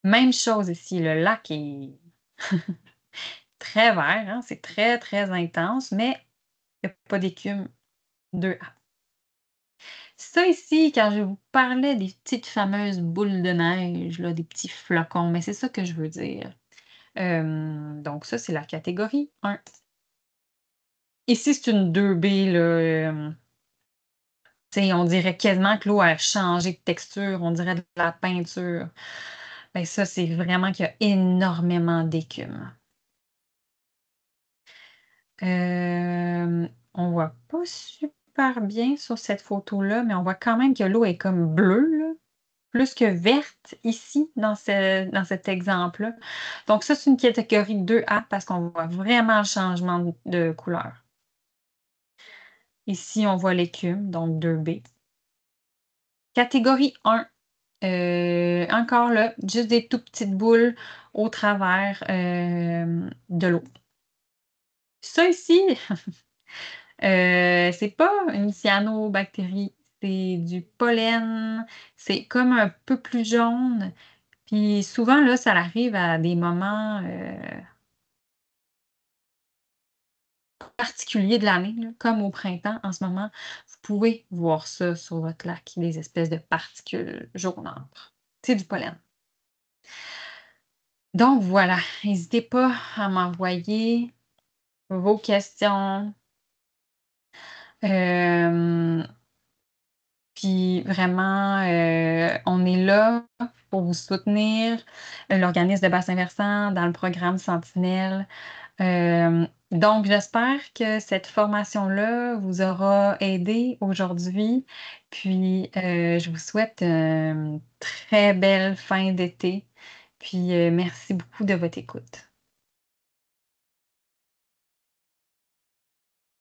Même chose ici, le lac est très vert, hein, c'est très, très intense, mais il y a pas d'écume, 2A. Ça ici, quand je vous parlais des petites fameuses boules de neige, là, des petits flocons, mais c'est ça que je veux dire. Donc ça, c'est la catégorie 1. Ici, c'est une 2B, là, tu sais, on dirait quasiment que l'eau a changé de texture, on dirait de la peinture. Ben ça, c'est vraiment qu'il y a énormément d'écume. On voit pas super bien sur cette photo-là, mais on voit quand même que l'eau est comme bleue, là, plus que verte ici dans cet exemple-là. Donc ça, c'est une catégorie 2A parce qu'on voit vraiment le changement de couleur. Ici, on voit l'écume, donc 2B. Catégorie 1, encore là, juste des tout petites boules au travers, de l'eau. Ça ici, c'est pas une cyanobactérie, c'est du pollen, c'est comme un peu plus jaune, puis souvent là, ça arrive à des moments, particuliers de l'année, là, comme au printemps en ce moment. Vous pouvez voir ça sur votre lac, des espèces de particules jaunâtres. C'est du pollen. Donc voilà, n'hésitez pas à m'envoyer vos questions. Hem, Puis vraiment, on est là pour vous soutenir, l'organisme de bassin versant dans le programme Sentinelle. Donc j'espère que cette formation-là vous aura aidé aujourd'hui. Puis, je vous souhaite une très belle fin d'été. Puis, merci beaucoup de votre écoute.